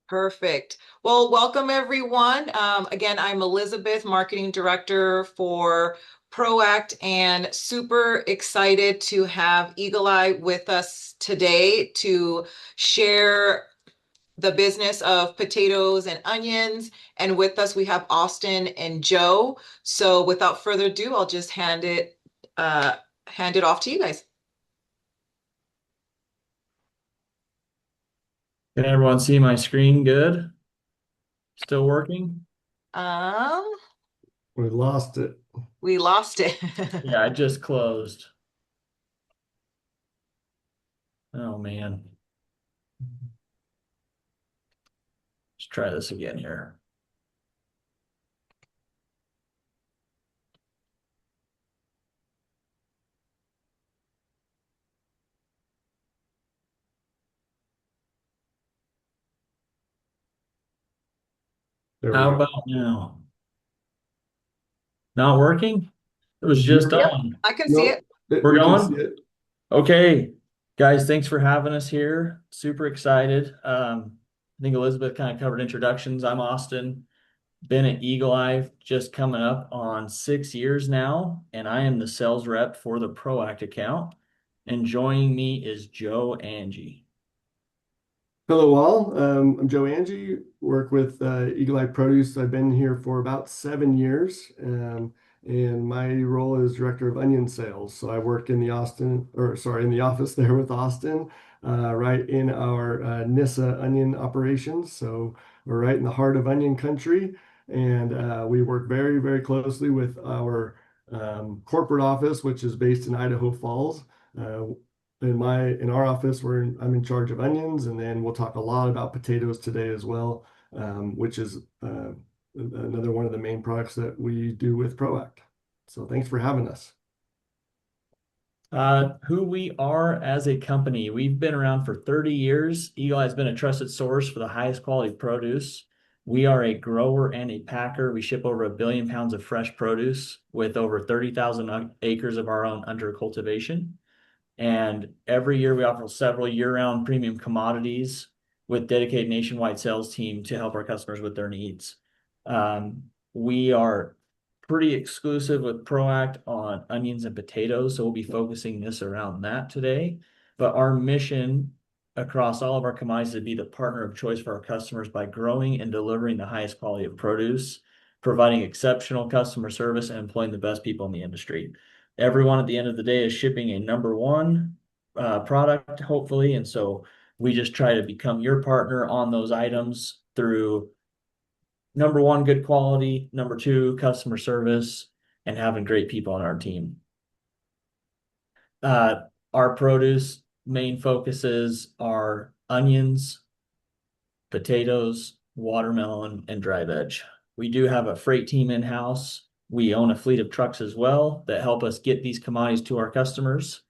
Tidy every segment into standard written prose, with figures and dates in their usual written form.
Perfect. Well, welcome everyone. Again, I'm Elizabeth, Marketing Director for Proact, and super excited to have Eagle Eye with us today to share the business of potatoes and onions. And with us, we have Austin and Joe. So without further ado, I'll just uh, hand it off to you guys. Can everyone see my screen good? Still working? Um, We lost it. we lost it. Yeah, I just closed. Oh man. Let's try this again here. There we How go. about now? Not working? It was just You're, Yep, on. I can see no, it. We're we can see going? it. Okay. Guys, thanks for having us here. Super excited. I think Elizabeth kind of covered introductions. I'm Austin. Been at Eagle Eye just coming up on 6 years now, and I am the sales rep for the Proact account. And joining me is Joe Angie. Hello, all. I'm Joe Angie, work with Eagle Eye Produce. I've been here for about 7 years, and my role is Director of Onion Sales. So I work in the in the office there with Austin, right in our Nissa onion operations. So we're right in the heart of onion country, and we work very, very closely with our corporate office, which is based in Idaho Falls. Uh, in our office, I'm in charge of onions, and then we'll talk a lot about potatoes today as well, which is another one of the main products that we do with Proact. So thanks for having us. Who we are as a company. We've been around for 30 years. Eagle has been a trusted source for the highest quality produce. We are a grower and a packer. We ship over 1 billion pounds of fresh produce with over 30,000 acres of our own under cultivation. And every year we offer several year-round premium commodities with dedicated nationwide sales team to help our customers with their needs. We are pretty exclusive with Proact on onions and potatoes, so we'll be focusing this around that today. But our mission across all of our commodities is to be the partner of choice for our customers by growing and delivering the highest quality of produce, providing exceptional customer service, and employing the best people in the industry. Everyone at the end of the day is shipping a number one product, hopefully. And so we just try to become your partner on those items through number one, good quality, number two, customer service, and having great people on our team. Uh, our produce main focuses are onions, potatoes, watermelon, and dry veg. We do have a freight team in-house. We own a fleet of trucks as well that help us get these commodities to our customers.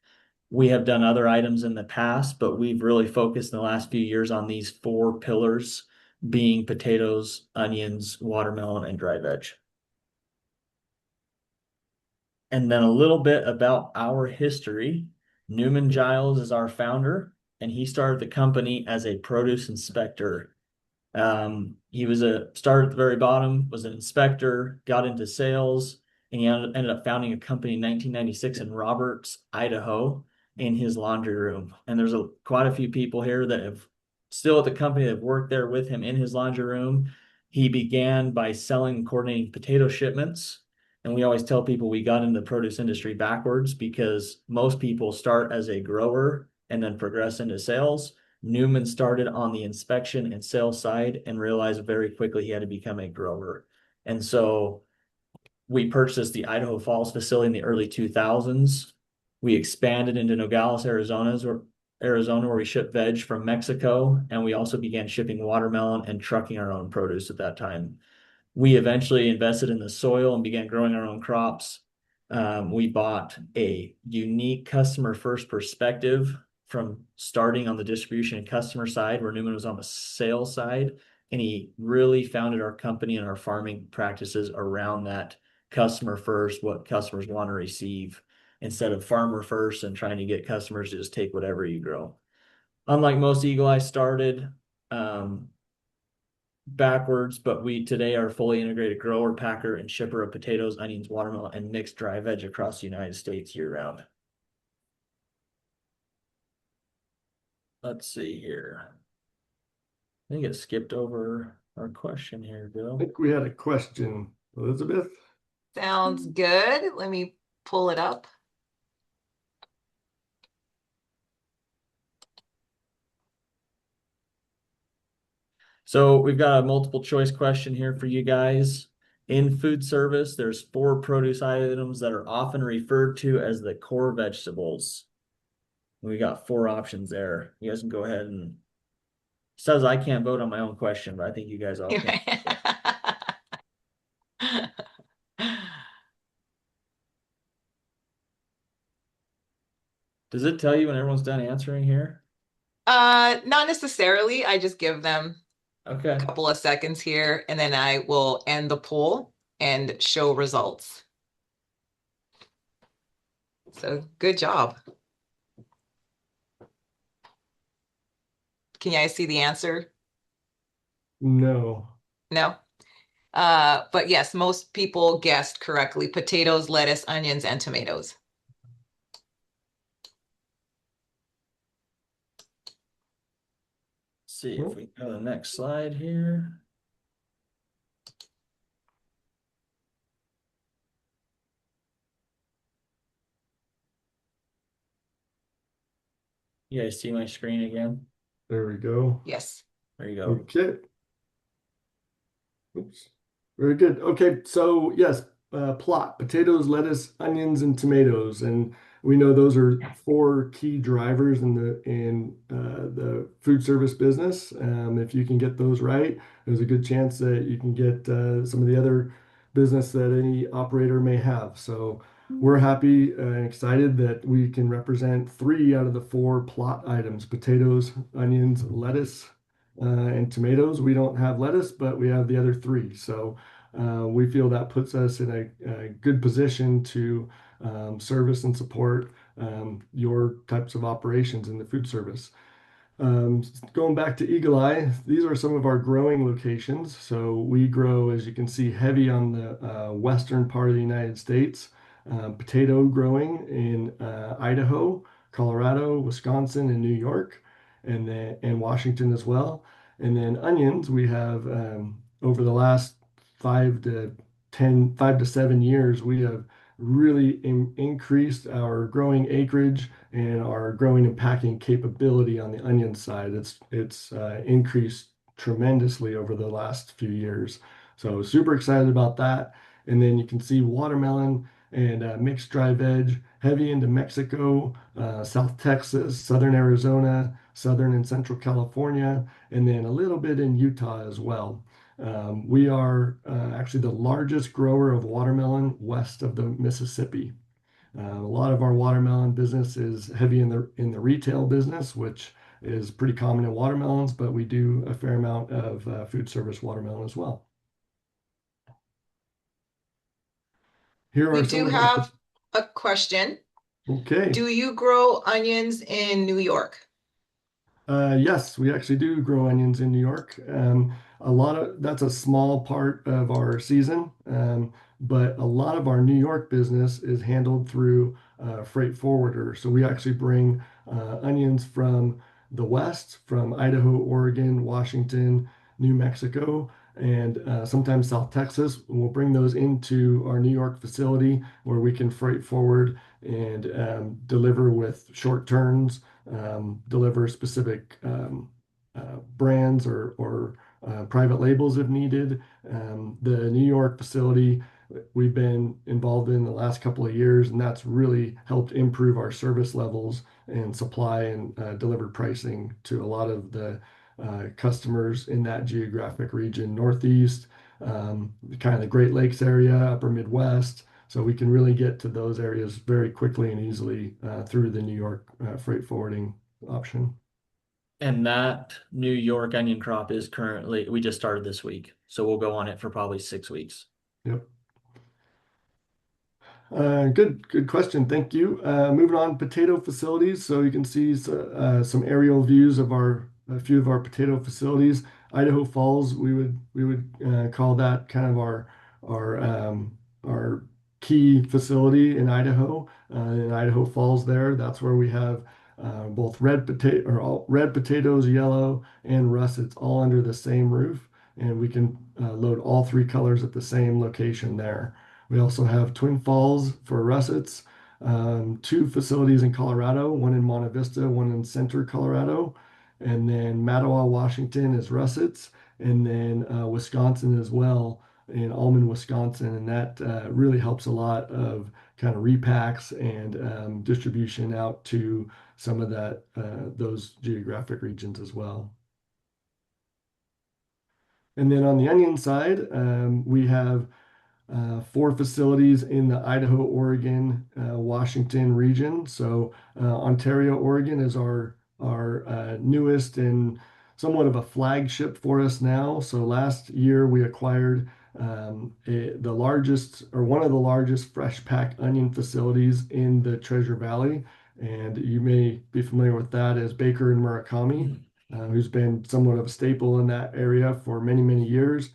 We have done other items in the past, but we've really focused in the last few years on these four pillars being potatoes, onions, watermelon, and dry veg. And then a little bit about our history. Newman Giles is our founder, and he started the company as a produce inspector. He was started at the very bottom, was an inspector, got into sales, and he ended up founding a company in 1996 in Roberts, Idaho, in his laundry room. And there's quite a few people here that have still at the company that have worked there with him in his laundry room. He began by selling and coordinating potato shipments. And we always tell people we got into the produce industry backwards because most people start as a grower and then progress into sales. Newman started on the inspection and sales side and realized very quickly he had to become a grower. And so we purchased the Idaho Falls facility in the early 2000s. We expanded into Nogales, Arizona, where we ship veg from Mexico. And we also began shipping watermelon and trucking our own produce at that time. We eventually invested in the soil and began growing our own crops. We bought a unique customer first perspective from starting on the distribution and customer side, where Newman was on the sales side. And he really founded our company and our farming practices around that customer first, what customers want to receive, instead of farmer first and trying to get customers to just take whatever you grow. Unlike most Eagle Eye started, um, backwards, but we today are fully integrated grower, packer, and shipper of potatoes, onions, watermelon, and mixed dry veg across the United States year round. Let's see here. I think it skipped over our question here, I Bill. think we had a question, Elizabeth. Sounds good. Let me pull it up. So we've got a multiple choice question here for you guys. In food service, there's four produce items that are often referred to as the core vegetables. We got four options there. You guys can go ahead and says I can't vote on my own question, but I think you guys all can. Does it tell you when everyone's done answering here? Not necessarily. I just give them a Okay. couple of seconds here, and then I will end the poll and show results. So good job. Can you guys see the answer? No. No? But yes, most people guessed correctly. Potatoes, lettuce, onions, and tomatoes. See if we go to the next slide here. You guys see my screen again? There we go. Yes. There you go. Okay. Oops. Very good. Okay, so yes, plot potatoes, lettuce, onions, and tomatoes, and we know those are four key drivers in the food service business. If you can get those right, there's a good chance that you can get some of the other business that any operator may have. So we're happy and excited that we can represent three out of the four plot items: potatoes, onions, lettuce, and tomatoes. We don't have lettuce, but we have the other three. So we feel that puts us in a good position to service and support your types of operations in the food service. Going back to Eagle Eye, these are some of our growing locations. So we grow, as you can see, heavy on the western part of the United States. Potato growing in Idaho, Colorado, Wisconsin, and New York, and Washington as well. And then onions, we have over the last 5 to 7 years, we have really increased our growing acreage and our growing and packing capability on the onion side. It's increased tremendously over the last few years. So super excited about that. And then you can see watermelon and mixed dry veg, heavy into Mexico, South Texas, Southern Arizona, Southern and Central California, and then a little bit in Utah as well. We are actually the largest grower of watermelon west of the Mississippi. A lot of our watermelon business is heavy in the retail business, which is pretty common in watermelons, but we do a fair amount of food service watermelon as well. Here We are some do of our, have a question. okay. Do you grow onions in New York? Yes, we actually do grow onions in New York. A lot of that's a small part of our season, but a lot of our New York business is handled through freight forwarder. So we actually bring onions from the west, from Idaho, Oregon, Washington, New Mexico, and sometimes South Texas. We'll bring those into our New York facility where we can freight forward and deliver with short turns, deliver specific brands or private labels if needed. The New York facility we've been involved in the last couple of years, and that's really helped improve our service levels and supply and delivered pricing to a lot of the customers in that geographic region, Northeast, kind of the Great Lakes area, Upper Midwest. So we can really get to those areas very quickly and easily through the New York freight forwarding option. And that New York onion crop is currently, we just started this week. So we'll go on it for probably 6 weeks. Yep. Good question. Thank you. Moving on, potato facilities. So you can see some aerial views of our a few of our potato facilities. Idaho Falls, we would call that kind of our key facility in Idaho Falls there. That's where we have both red potatoes, yellow, and russets all under the same roof, and we can load all three colors at the same location there. We also have Twin Falls for russets, two facilities in Colorado, one in Monte Vista, one in Center, Colorado, and then Mattawa, Washington is russets, and then Wisconsin as well in Almond, Wisconsin, and that really helps a lot of kind of repacks and distribution out to some of those geographic regions as well. And then on the onion side, we have four facilities in the Idaho, Oregon, Washington region. So Ontario, Oregon is our newest and somewhat of a flagship for us now. So last year we acquired the largest or one of the largest fresh pack onion facilities in the Treasure Valley. And you may be familiar with that as Baker and Murakami, who's been somewhat of a staple in that area for many, many years.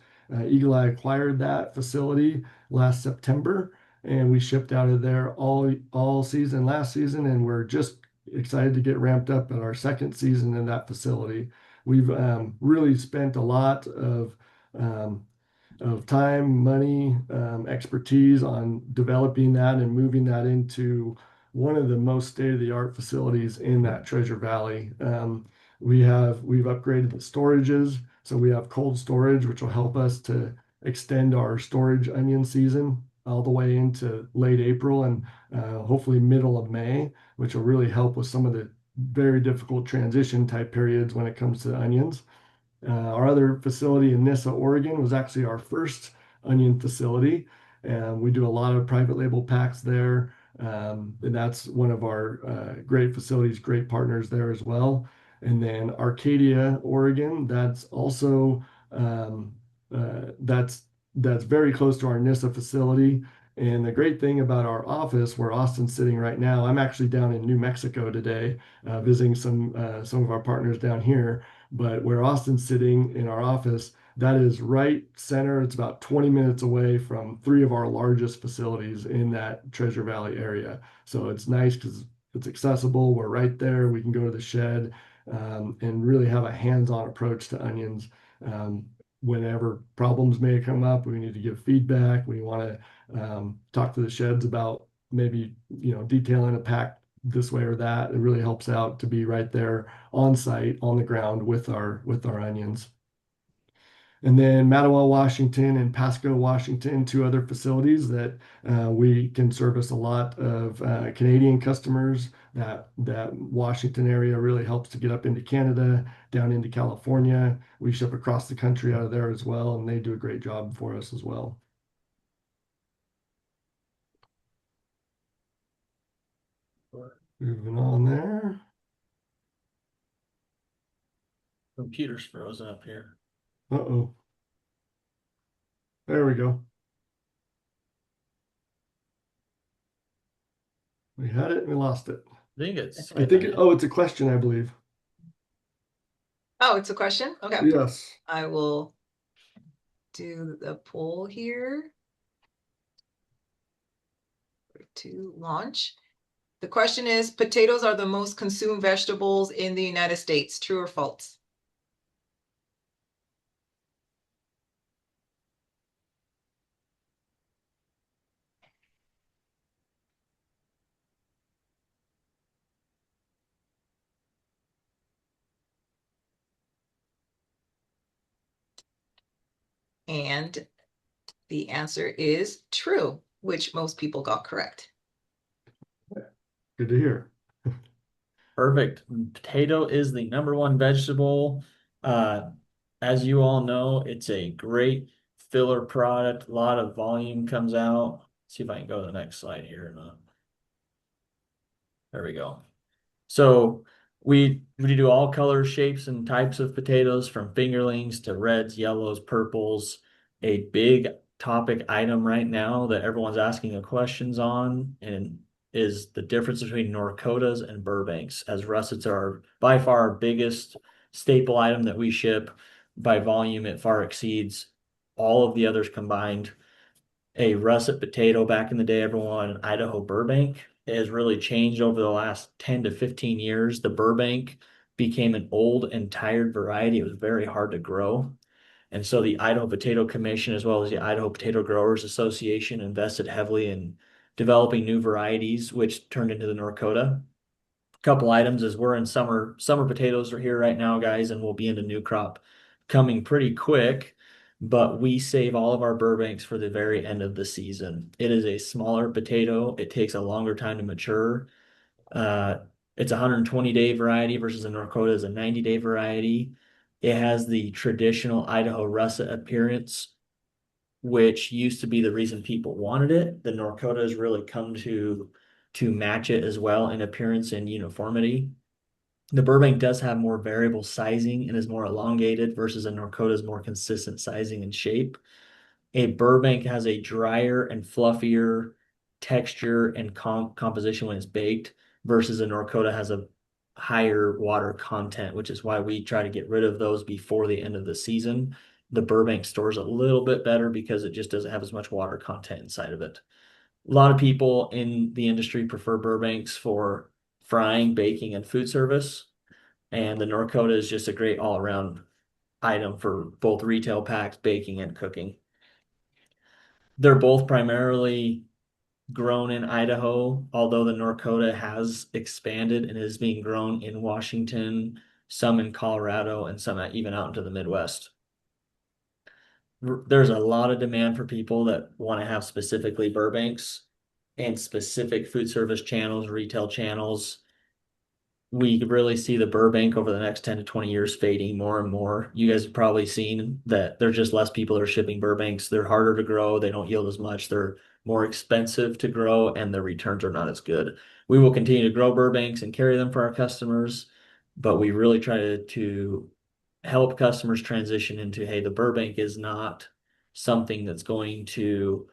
Eagle Eye acquired that facility last September, and we shipped out of there all season last season, and we're just excited to get ramped up at our second season in that facility. We've really spent a lot um, of time, money, expertise on developing that and moving that into one of the most state-of-the-art facilities in that Treasure Valley. We've upgraded the storages, so we have cold storage, which will help us to extend our storage onion season all the way into late April and hopefully middle of May, which will really help with some of the very difficult transition type periods when it comes to onions. Our other facility in Nyssa, Oregon was actually our first onion facility. And we do a lot of private label packs there. And that's one of our great facilities, great partners there as well. And then Arcadia, Oregon, that's also um, that's very close to our Nyssa facility. And the great thing about our office, where Austin's sitting right now, I'm actually down in New Mexico today, visiting some of our partners down here. But where Austin's sitting in our office, that is right center. It's about 20 minutes away from three of our largest facilities in that Treasure Valley area. So it's nice because it's accessible. We're right there. We can go to the shed and really have a hands-on approach to onions. Whenever problems may come up, we need to give feedback. We want to talk to the sheds about maybe detailing a pack this way or that. It really helps out to be right there on site, on the ground with our onions. And then Mattawa, Washington and Pasco, Washington, two other facilities that we can service a lot of Canadian customers. That Washington area really helps to get up into Canada, down into California. We ship across the country out of there as well, and they do a great job for us as well. Moving on there. Computer's frozen up here. Uh-oh. There we go. We had it and we lost it. I think it's it's a question, I believe. Oh, it's a question? Okay. Yes. I will do the poll here to launch. The question is, potatoes are the most consumed vegetables in the United States. True or false? And the answer is true, which most people got correct. Good to hear. perfect. Potato is the number one vegetable. As you all know, it's a great filler product. A lot of volume comes out. See if I can go to the next slide here. There we go. So we do all colors, shapes, and types of potatoes, from fingerlings to reds, yellows, purples. A big topic item right now that everyone's asking questions on and is the difference between North Dakotas and Burbanks, as russets are by far our biggest staple item that we ship. By volume, it far exceeds all of the others combined. A russet potato back in the day, everyone in Idaho Burbank, it has really changed over the last 10 to 15 years. The Burbank became an old and tired variety. It was very hard to grow. And so the Idaho Potato Commission, as well as the Idaho Potato Growers Association, invested heavily in developing new varieties, which turned into the Norcota. A couple items as we're in summer potatoes are here right now, guys, and we'll be into new crop coming pretty quick. But we save all of our Burbanks for the very end of the season. It is a smaller potato. It takes a longer time to mature. Uh, it's a 120-day variety versus a Norcota is a 90-day variety. It has the traditional Idaho russet appearance, which used to be the reason people wanted it. The Norcota has really come to match it as well in appearance and uniformity. The Burbank does have more variable sizing and is more elongated versus a Norcota's more consistent sizing and shape. A Burbank has a drier and fluffier texture and composition when it's baked versus a Norcota has a higher water content, which is why we try to get rid of those before the end of the season. The Burbank stores a little bit better because it just doesn't have as much water content inside of it. A lot of people in the industry prefer Burbanks for frying, baking, and food service. And the Norcota is just a great all-around item for both retail packs, baking, and cooking. They're both primarily grown in Idaho, although the Norcota has expanded and is being grown in Washington, some in Colorado, and some even out into the Midwest. There's a lot of demand for people that want to have specifically Burbanks and specific food service channels, retail channels. We could really see the Burbank over the next 10 to 20 years fading more and more. You guys have probably seen that there's just less people that are shipping Burbanks. They're harder to grow. They don't yield as much. They're more expensive to grow and the returns are not as good. We will continue to grow Burbanks and carry them for our customers, but we really try to help customers transition into, hey, the Burbank is not something that's going to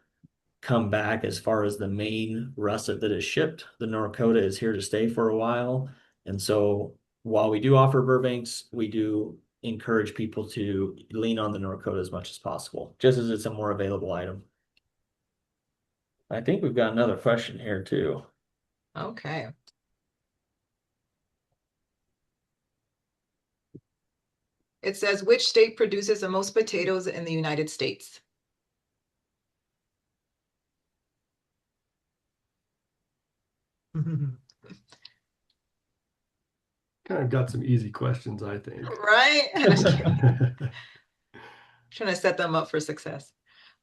come back as far as the main russet that is shipped. The Norcota is here to stay for a while. And so while we do offer Burbanks, we do encourage people to lean on the Norcota as much as possible, just as it's a more available item. I think we've got another question here too. Okay. It says, which state produces the most potatoes in the United States? Kind of got some easy questions, I think. Right? Trying to set them up for success.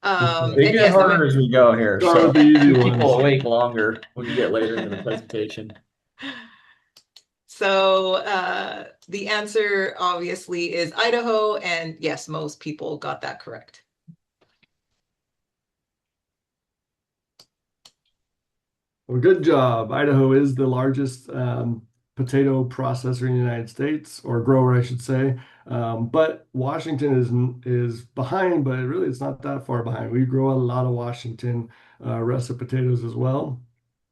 They And get yes, harder as we go here, Start so with the easy keep people ones. awake longer when you get later into the presentation. So the answer obviously is Idaho, and yes, most people got that correct. Well, good job. Idaho is the largest potato processor in the United States, or grower, I should say. But Washington is behind, but really it's not that far behind. We grow a lot of Washington russet potatoes as well.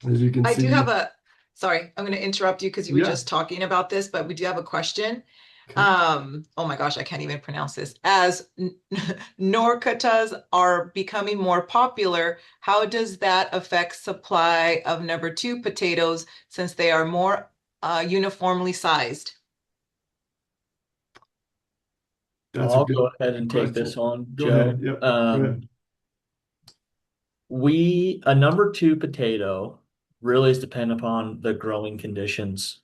As you can I do see. have sorry, I'm going to interrupt you because you were Yeah. just talking about this, but we do have a question. Okay. Oh my gosh, I can't even pronounce this. As Norcotas are becoming more popular, how does that affect supply of number two potatoes since they are more uniformly sized? That's a I'll good go ahead and take question. this one, Go ahead. Joe. Yep. Go ahead. A number two potato really is dependent upon the growing conditions.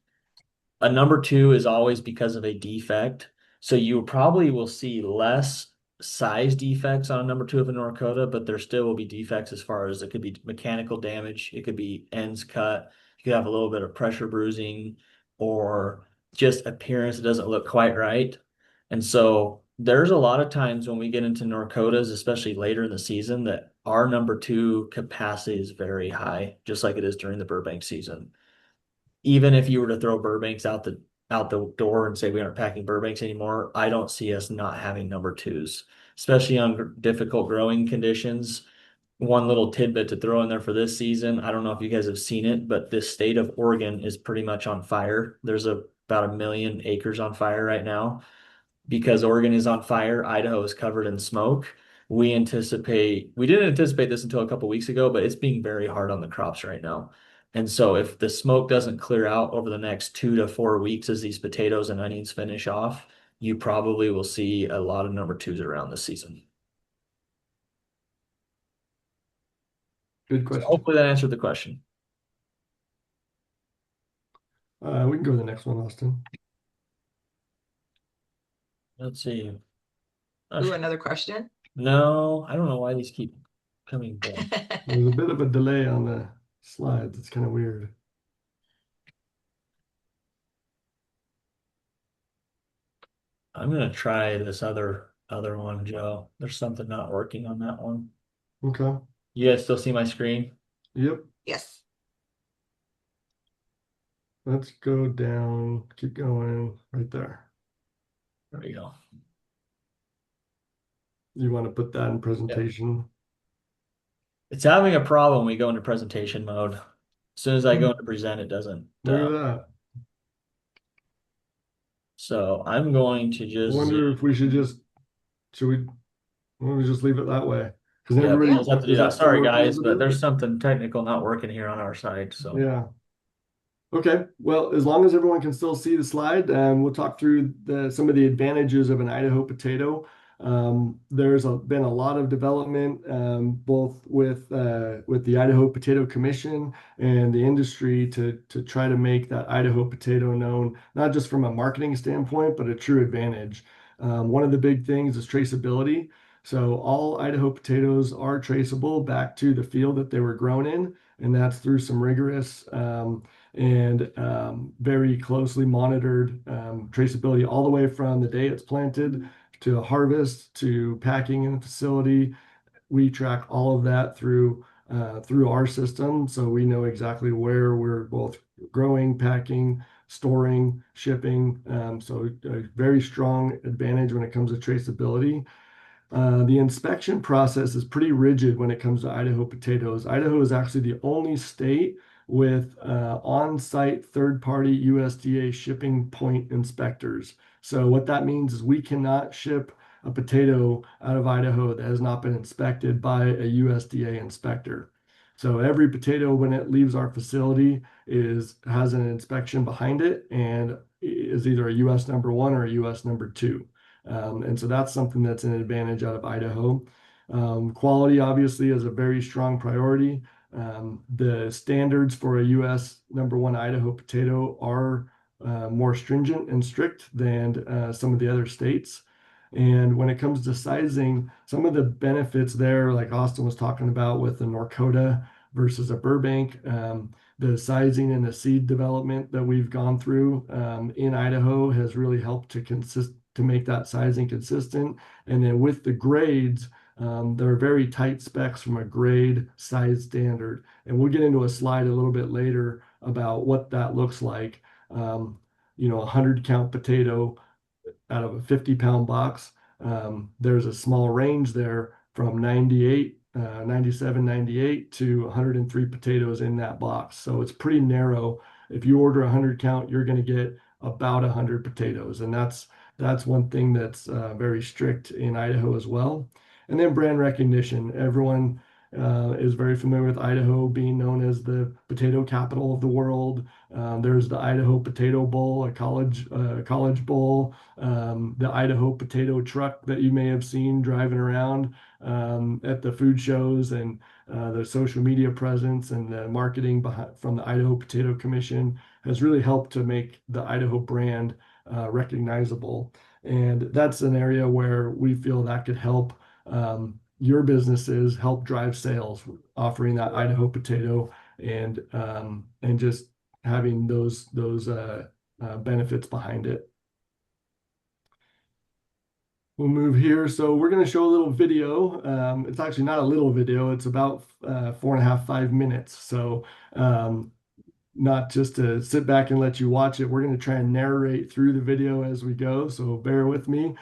A number two is always because of a defect. So you probably will see less size defects on a number two of a Norcota, but there still will be defects as far as it could be mechanical damage, it could be ends cut, you could have a little bit of pressure bruising or just appearance that doesn't look quite right. And so there's a lot of times when we get into Norcotas, especially later in the season, that our number two capacity is very high, just like it is during the Burbank season. Even if you were to throw Burbanks out the door and say we aren't packing Burbanks anymore, I don't see us not having number twos, especially on difficult growing conditions. One little tidbit to throw in there for this season. I don't know if you guys have seen it, but this state of Oregon is pretty much on fire. There's a about 1 million acres on fire right now. Because Oregon is on fire, Idaho is covered in smoke. We didn't anticipate this until a couple weeks ago, but it's being very hard on the crops right now. And so if the smoke doesn't clear out over the next 2 to 4 weeks as these potatoes and onions finish off, you probably will see a lot of number twos around this season. Good So question. hopefully that answered the question. We can go to the next one, Austin. Let's see. Ooh, another question. No, I don't know why these keep coming back. There's a bit of a delay on the slides. It's kind of weird. I'm gonna try this other one, Joe. There's something not working on that one. Okay. You guys still see my screen? Yep. Yes. Let's go down. Keep going right there. There we go. You want to put that in Yep. presentation? It's having a problem when we go into presentation mode. As soon as I go into present, it doesn't. Look at that. So I'm going to I just wonder if we should we, why don't we just leave it that way? Because yeah, everybody, Yeah. we'll have to do is that. that still Sorry, working, guys, but Elizabeth? there's something technical not working here on our side. So Yeah. Okay, well, as long as everyone can still see the slide, we'll talk through some of the advantages of an Idaho potato. Been a lot of development, both with the Idaho Potato Commission and the industry to try to make that Idaho potato known, not just from a marketing standpoint, but a true advantage. One of the big things is traceability. So all Idaho potatoes are traceable back to the field that they were grown in, and that's through some rigorous and very closely monitored traceability all the way from the day it's planted to harvest to packing in the facility. We track all of that through our system, so we know exactly where we're both growing, packing, storing, shipping. So a very strong advantage when it comes to traceability. The inspection process is pretty rigid when it comes to Idaho potatoes. Idaho is actually the only state with on-site third-party USDA shipping point inspectors. So what that means is we cannot ship a potato out of Idaho that has not been inspected by a USDA inspector. So every potato when it leaves our facility has an inspection behind it and is either a US number one or a US number two. And so that's something that's an advantage out of Idaho. Quality obviously is a very strong priority. The standards for a US number one Idaho potato are more stringent and strict than some of the other states. And when it comes to sizing, some of the benefits there, like Austin was talking about with the Norcota versus a Burbank, the sizing and the seed development that we've gone through in Idaho has really helped to make that sizing consistent. And then with the grades, there are very tight specs from a grade size standard. And we'll get into a slide a little bit later about what that looks like. A 100 count potato out of a 50-pound box. There's a small range there from 97, 98 to 103 potatoes in that box. So it's pretty narrow. If you order a 100 count, you're going to get about 100 potatoes. And that's one thing that's very strict in Idaho as well. And then brand recognition. Everyone is very familiar with Idaho being known as the potato capital of the world. There's the Idaho Potato Bowl, a college bowl, the Idaho potato truck that you may have seen driving around at the food shows, and the social media presence and the marketing from the Idaho Potato Commission has really helped to make the Idaho brand recognizable. And that's an area where we feel that could help your businesses help drive sales, offering that Idaho potato and just having those benefits behind it. We'll move here. So we're going to show a little video. It's actually not a little video. It's about 4.5, 5 minutes. So not just to sit back and let you watch it. We're going to try and narrate through the video as we go. So bear with me.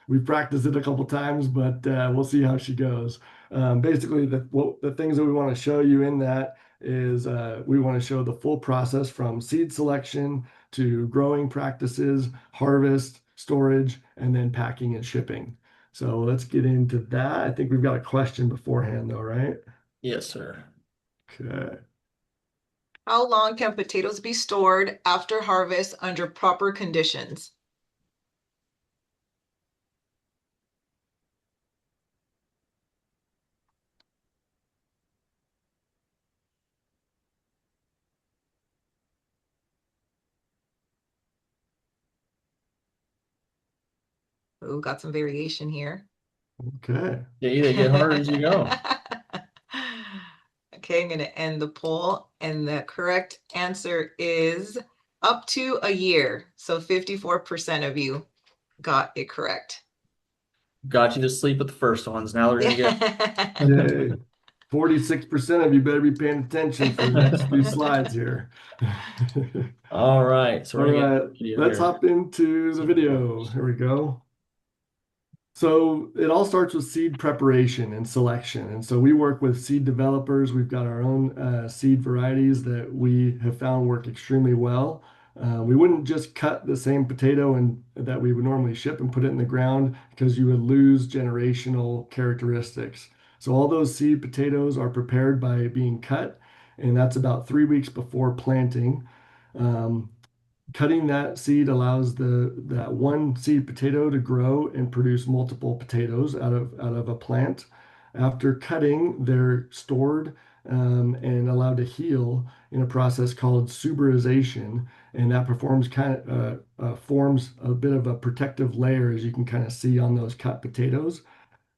We've practiced it a couple times, but we'll see how she goes. Basically, the things that we want to show you in that is we want to show the full process from seed selection to growing practices, harvest, storage, and then packing and shipping. So let's get into that. I think we've got a question beforehand though, right? Yes, sir. Okay. How long can potatoes be stored after harvest under proper conditions? Oh, got some variation here. Okay. Yeah, they get harder as you go. Okay, I'm going to end the poll, and the correct answer is up to a year. So 54% of you got it correct. Got you to sleep with the first ones. Now they're gonna Yay. get 46% of you better be paying attention for the next few slides here. All right. So All we're gonna get right, the video let's here. hop into the See the video. photos. Here we go. So it all starts with seed preparation and selection. And so we work with seed developers. We've got our own seed varieties that we have found work extremely well. We wouldn't just cut the same potato and that we would normally ship and put it in the ground because you would lose generational characteristics. So all those seed potatoes are prepared by being cut, and that's about 3 weeks before planting. Um, Cutting that seed allows that one seed potato to grow and produce multiple potatoes out of a plant. After cutting, they're stored and allowed to heal in a process called suberization, and that forms a bit of a protective layer, as you can kind of see on those cut potatoes.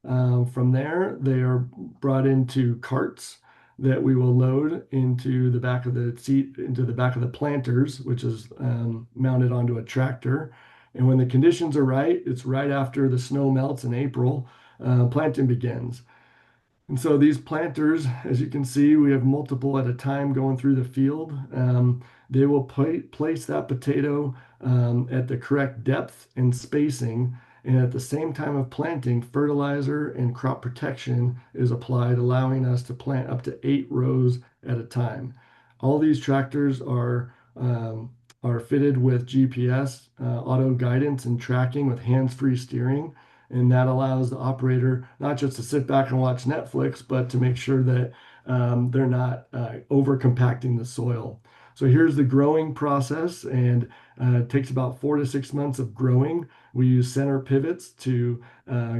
From there, they are brought into carts that we will load into the back of the seat, into the back of the planters, which is mounted onto a tractor. And when the conditions are right, it's right after the snow melts in April, planting begins. And so these planters, as you can see, we have multiple at a time going through the field. They will place that potato at the correct depth and spacing. And at the same time of planting, fertilizer and crop protection is applied, allowing us to plant up to 8 rows at a time. All these tractors are fitted with GPS, auto guidance and tracking with hands-free steering, and that allows the operator not just to sit back and watch Netflix, but to make sure that they're not over compacting the soil. So here's the growing process, and it takes about 4 to 6 months of growing. We use center pivots to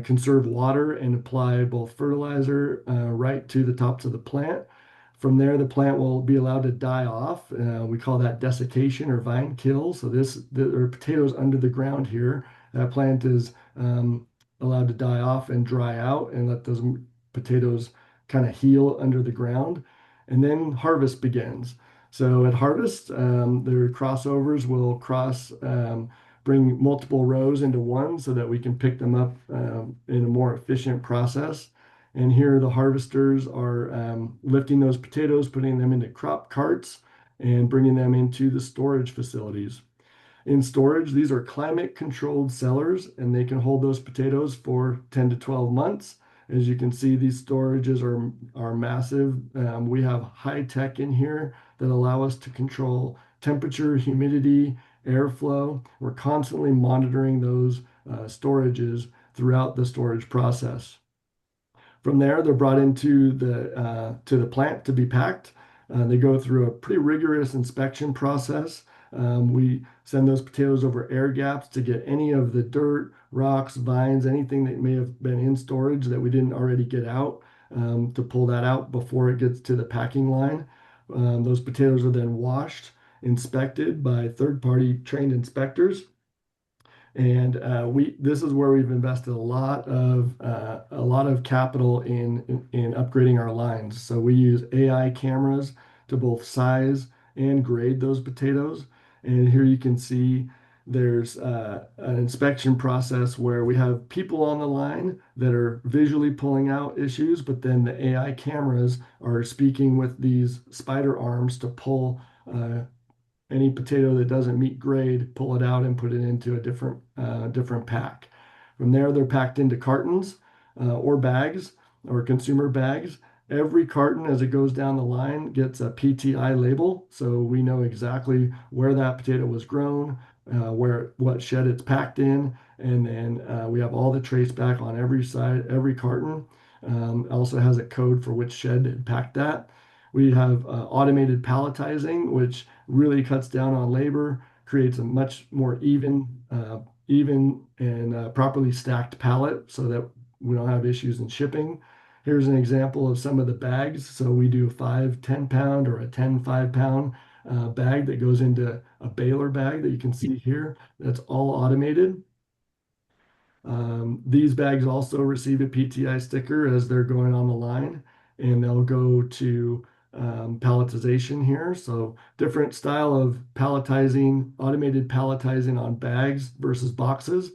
conserve water and apply both fertilizer right to the tops of the plant. From there, the plant will be allowed to die off. We call that desiccation or vine kill. So there are potatoes under the ground here. That plant is allowed to die off and dry out and let those potatoes kind of heal under the ground. And then harvest begins. So at harvest, the crossovers will bring multiple rows into one so that we can pick them up in a more efficient process. And here the harvesters are lifting those potatoes, putting them into crop carts, and bringing them into the storage facilities. In storage, these are climate controlled cellars and they can hold those potatoes for 10 to 12 months. As you can see, these storages are massive. We have high tech in here that allow us to control temperature, humidity, airflow. We're constantly monitoring those storages throughout the storage process. From there, they're brought into to the plant to be packed. They go through a pretty rigorous inspection process. We send those potatoes over air gaps to get any of the dirt, rocks, vines, anything that may have been in storage that we didn't already get out, to pull that out before it gets to the packing line. Those potatoes are then washed, inspected by third-party trained inspectors. And this is where we've invested a lot of capital in upgrading our lines. So we use AI cameras to both size and grade those potatoes. And here you can see there's an inspection process where we have people on the line that are visually pulling out issues, but then the AI cameras are speaking with these spider arms to pull any potato that doesn't meet grade, pull it out and put it into a different pack. From there, they're packed into cartons or bags or consumer bags. Every carton as it goes down the line gets a PTI label, so we know exactly where that potato was grown, what shed it's packed in, and then we have all the trace back on every side, every carton. Also has a code for which shed it packed that. We have automated palletizing, which really cuts down on labor, creates a much more even and properly stacked pallet so that we don't have issues in shipping. Here's an example of some of the bags. So we do a 5 10 pound or a 10 5 pound bag that goes into a baler bag that you can see here. That's all automated. These bags also receive a PTI sticker as they're going on the line, and they'll go to palletization here. So different style of palletizing, automated palletizing on bags versus boxes.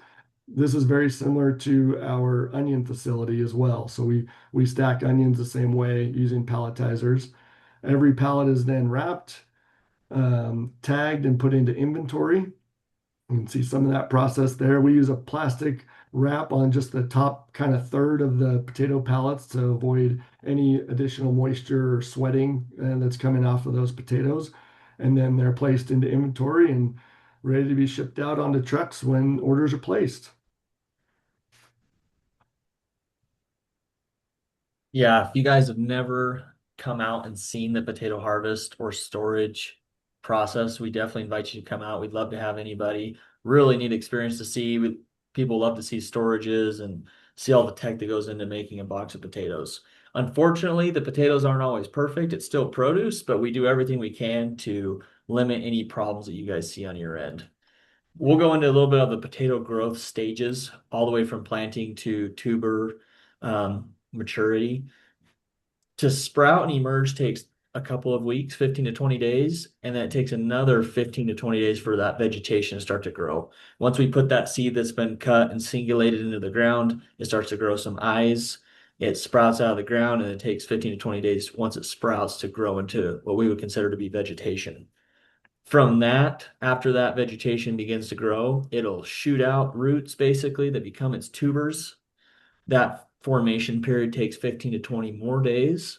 This is very similar to our onion facility as well. So we stack onions the same way using palletizers. Every pallet is then wrapped, tagged, and put into inventory. You can see some of that process there. We use a plastic wrap on just the top kind of third of the potato pallets to avoid any additional moisture or sweating that's coming off of those potatoes. And then they're placed into inventory and ready to be shipped out onto trucks when orders are placed. Yeah, if you guys have never come out and seen the potato harvest or storage process, we definitely invite you to come out. We'd love to have anybody. Really neat experience to see. People love to see storages and see all the tech that goes into making a box of potatoes. Unfortunately, the potatoes aren't always perfect. It's still produce, but we do everything we can to limit any problems that you guys see on your end. We'll go into a little bit of the potato growth stages, all the way from planting to tuber maturity. To sprout and emerge takes a couple of weeks, 15 to 20 days, and then it takes another 15 to 20 days for that vegetation to start to grow. Once we put that seed that's been cut and singulated into the ground, it starts to grow some eyes. It sprouts out of the ground, and it takes 15 to 20 days once it sprouts to grow into what we would consider to be vegetation. From that, after that vegetation begins to grow, it'll shoot out roots basically that become its tubers. That formation period takes 15 to 20 more days.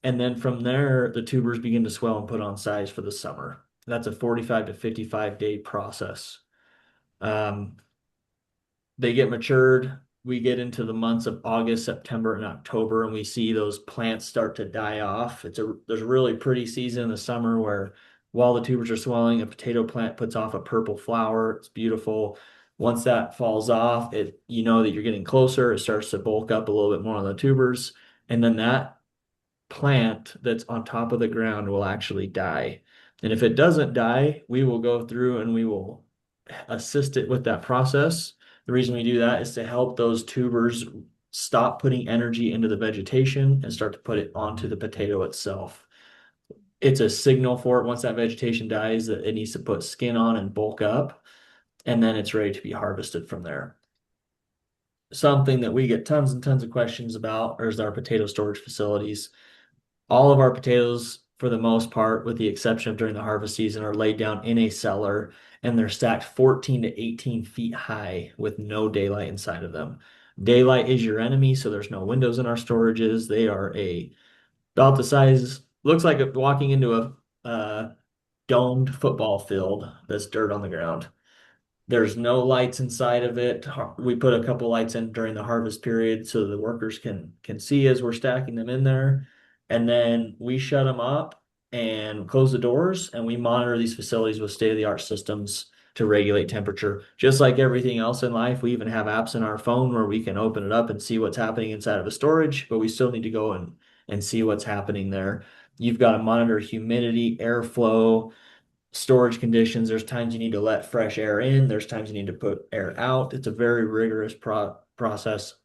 And then from there, the tubers begin to swell and put on size for the summer. That's a 45 to 55-day process. Um, they get matured. We get into the months of August, September, and October, and we see those plants start to die off. There's a really pretty season in the summer where while the tubers are swelling, a potato plant puts off a purple flower. It's beautiful. Once that falls off, you know that you're getting closer. It starts to bulk up a little bit more on the tubers, and then that plant that's on top of the ground will actually die. And if it doesn't die, we will go through and we will assist it with that process. The reason we do that is to help those tubers stop putting energy into the vegetation and start to put it onto the potato itself. It's a signal for it once that vegetation dies that it needs to put skin on and bulk up, and then it's ready to be harvested from there. Something that we get tons and tons of questions about is our potato storage facilities. All of our potatoes, for the most part, with the exception of during the harvest season, are laid down in a cellar and they're stacked 14 to 18 feet high with no daylight inside of them. Daylight is your enemy, so there's no windows in our storages. They are about the size, looks like walking into a domed football field that's dirt on the ground. There's no lights inside of it. We put a couple lights in during the harvest period so the workers can see as we're stacking them in there. And then we shut them up and close the doors, and we monitor these facilities with state-of-the-art systems to regulate temperature. Just like everything else in life, we even have apps in our phone where we can open it up and see what's happening inside of a storage, but we still need to go and see what's happening there. You've got to monitor humidity, airflow, storage conditions. There's times you need to let fresh air in. There's times you need to put air out. It's a very rigorous process.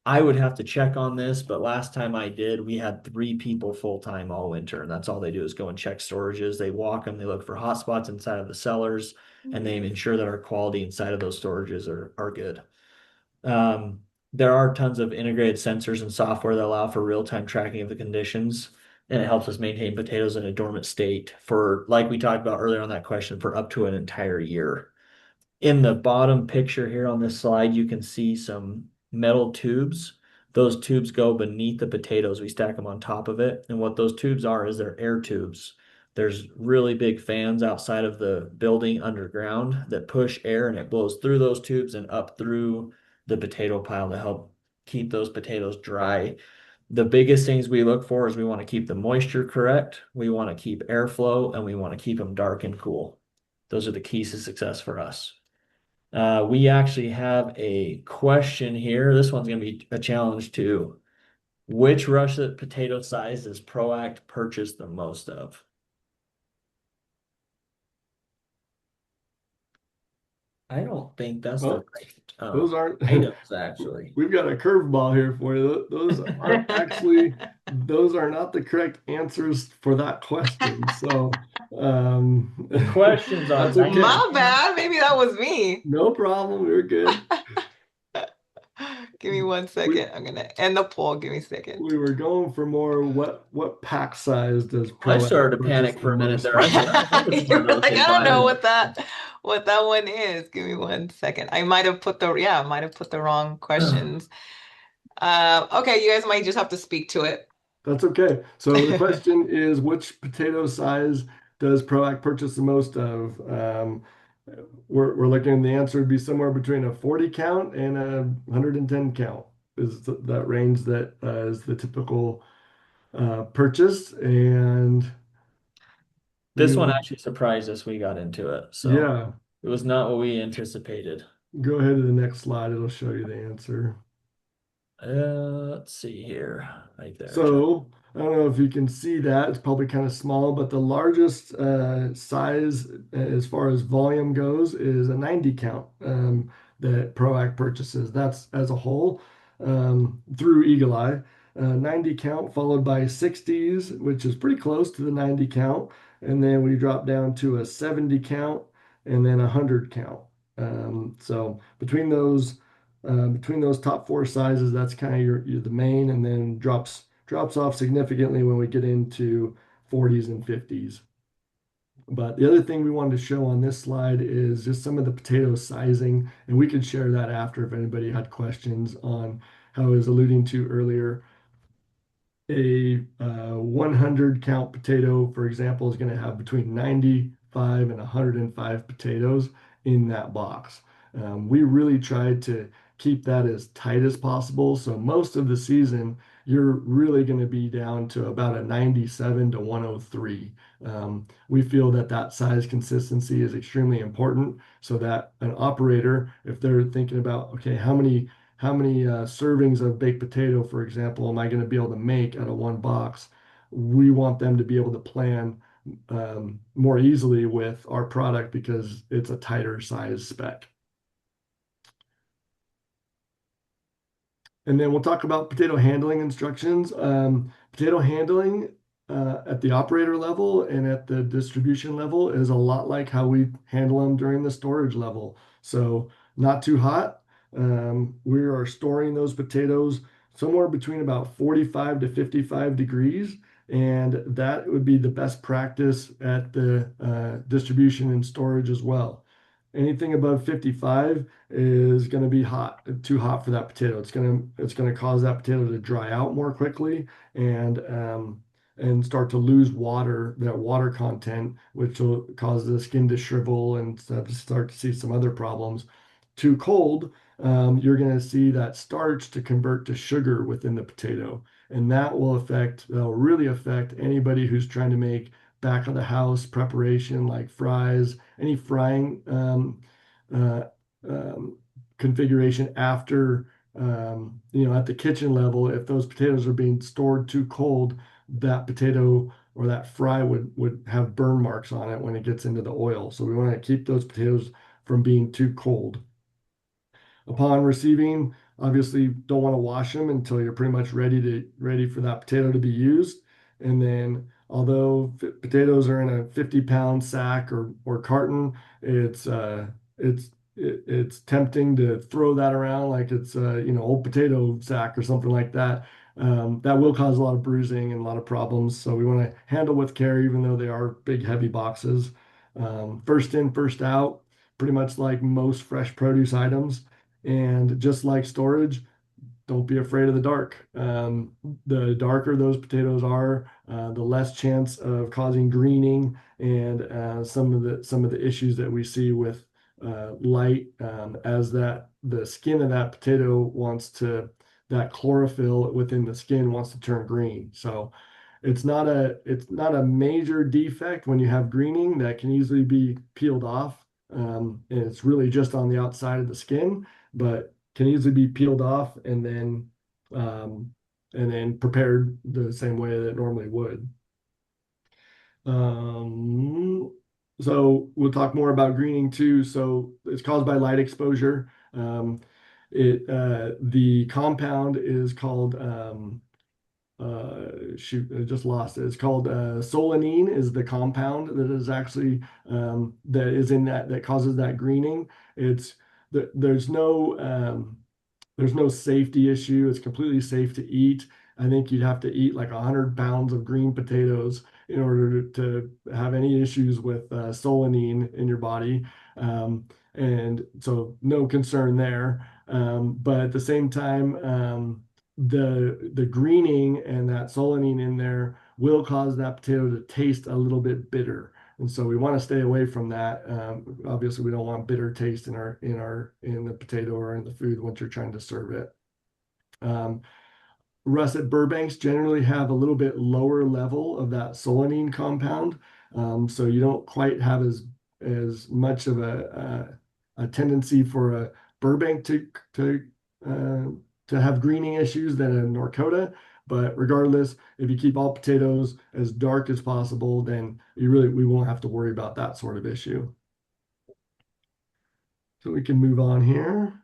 I would have to check on this, but last time I did, we had 3 people full-time all winter, and that's all they do is go and check storages. They walk them, they look for hot spots inside of the cellars, and they ensure that our quality inside of those storages are good. There are tons of integrated sensors and software that allow for real-time tracking of the conditions, and it helps us maintain potatoes in a dormant state for, like we talked about earlier on that question, for up to an entire year. In the bottom picture here on this slide, you can see some metal tubes. Those tubes go beneath the potatoes. We stack them on top of it. And what those tubes are is they're air tubes. There's really big fans outside of the building underground that push air and it blows through those tubes and up through the potato pile to help keep those potatoes dry. The biggest things we look for is we want to keep the moisture correct, we want to keep airflow, and we want to keep them dark and cool. Those are the keys to success for us. We actually have a question here. This one's going to be a challenge too. Which russet potato size does ProAct purchase the most of? I don't think that's the Oh, right those aren't, items actually. we've got a curveball here for you. Those aren't actually, those are not the correct answers for that question. So, The questions are that's okay. 19. My bad. Maybe that was me. No problem. You're good. Give me one We, second. I'm gonna end the poll. Give me a second. we were going for more what pack size does I ProAct started to purchase panic the for a minute most there. I of? said, I don't think it's one You're of those like, big I don't know items. what that one is. Give me one second. I might have put the yeah, I might have put the wrong questions. Okay, you guys might just have to speak to it. That's okay. So the question is, which potato size does ProAct purchase the most of? We're looking, the answer would be somewhere between a 40 count and a 110 count is that range that is the typical purchase. And This we one will, actually surprised us. We got into it. So yeah, it was not what we anticipated. go ahead to the next slide. It'll show you the answer. Let's see here. Right there, Chuck. So I don't know if you can see that. It's probably kind of small, but the largest size as far as volume goes is a 90 count that ProAct purchases. That's as a whole through Eagle Eye. 90 count followed by 60s, which is pretty close to the 90 count. And then we drop down to a 70 count and then a 100 count. So between those top four sizes, that's kind of your the main, and then drops off significantly when we get into 40s and 50s. But the other thing we wanted to show on this slide is just some of the potato sizing, and we could share that after if anybody had questions on how I was alluding to earlier. A 100 count potato, for example, is going to have between 95 and 105 potatoes in that box. We really tried to keep that as tight as possible. So most of the season, you're really going to be down to about a 97 to 103. We feel that that size consistency is extremely important so that an operator, if they're thinking about, okay, how many servings of baked potato, for example, am I going to be able to make out of one box? We want them to be able to plan more easily with our product because it's a tighter size spec. And then we'll talk about potato handling instructions. Potato handling at the operator level and at the distribution level is a lot like how we handle them during the storage level. So not too hot. We are storing those potatoes somewhere between about 45 to 55 degrees. And that would be the best practice at the distribution and storage as well. Anything above 55 is going to be hot, too hot for that potato. It's going to cause that potato to dry out more quickly and start to lose water, that water content, which will cause the skin to shrivel and start to see some other problems. Too cold, you're going to see that starch to convert to sugar within the potato, and that'll really affect anybody who's trying to make back of the house preparation like fries, any frying uh, um, configuration after at the kitchen level. If those potatoes are being stored too cold, that potato or that fry would have burn marks on it when it gets into the oil. So we want to keep those potatoes from being too cold. Upon receiving, obviously don't want to wash them until you're pretty much ready for that potato to be used. And then although potatoes are in a 50-pound sack or carton, it's tempting to throw that around like it's a old potato sack or something like that. That will cause a lot of bruising and a lot of problems. So we want to handle with care, even though they are big, heavy boxes. First in, first out, pretty much like most fresh produce items. And just like storage, don't be afraid of the dark. The darker those potatoes are, the less chance of causing greening and some of the issues that we see with light, as that the skin of that potato wants to, that chlorophyll within the skin wants to turn green. So it's not a major defect when you have greening that can easily be peeled off. And it's really just on the outside of the skin, but can easily be peeled off um, and then prepared the same way that it normally would. Um, so we'll talk more about greening too. So it's caused by light exposure. The compound is called shoot, I just lost it. It's called solanine is the compound that is actually that is in that causes that greening. It's there's there's no safety issue. It's completely safe to eat. I think you'd have to eat like 100 pounds of green potatoes in order to have any issues with solanine in your body. And so no concern there. But at the same time, the greening and that solanine in there will cause that potato to taste a little bit bitter. And so we want to stay away from that. Obviously, we don't want bitter taste in in the potato or in the food once you're trying to serve it. Um, Russet Burbanks generally have a little bit lower level of that solanine compound, so you don't quite have as much of a tendency for a Burbank uh, to have greening issues than a Norcota. But regardless, if you keep all potatoes as dark as possible, then we won't have to worry about that sort of issue. So we can move on here.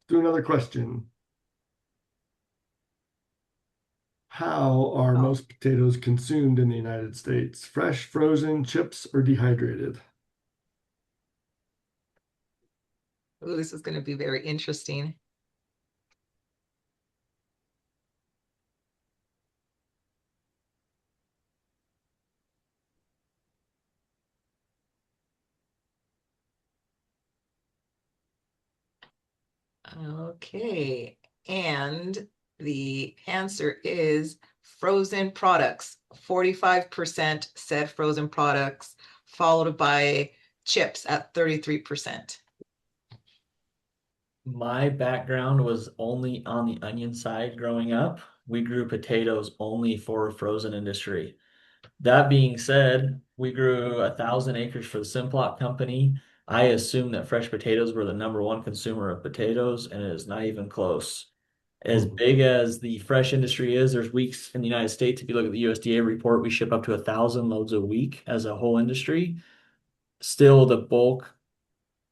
Do another question. How are Oh, most potatoes consumed in the United States? Fresh, frozen, chips, or dehydrated? ooh, this is going to be very interesting. Okay. And the answer is frozen products. 45% said frozen products, followed by chips at 33%. My background was only on the onion side growing up. We grew potatoes only for frozen industry. That being said, we grew 1,000 acres for the Simplot company. I assume that fresh potatoes were the number one consumer of potatoes, and it is not even close. As Mhm. big as the fresh industry is, there's weeks in the United States. If you look at the USDA report, we ship up to 1,000 loads a week as a whole industry. Still, the bulk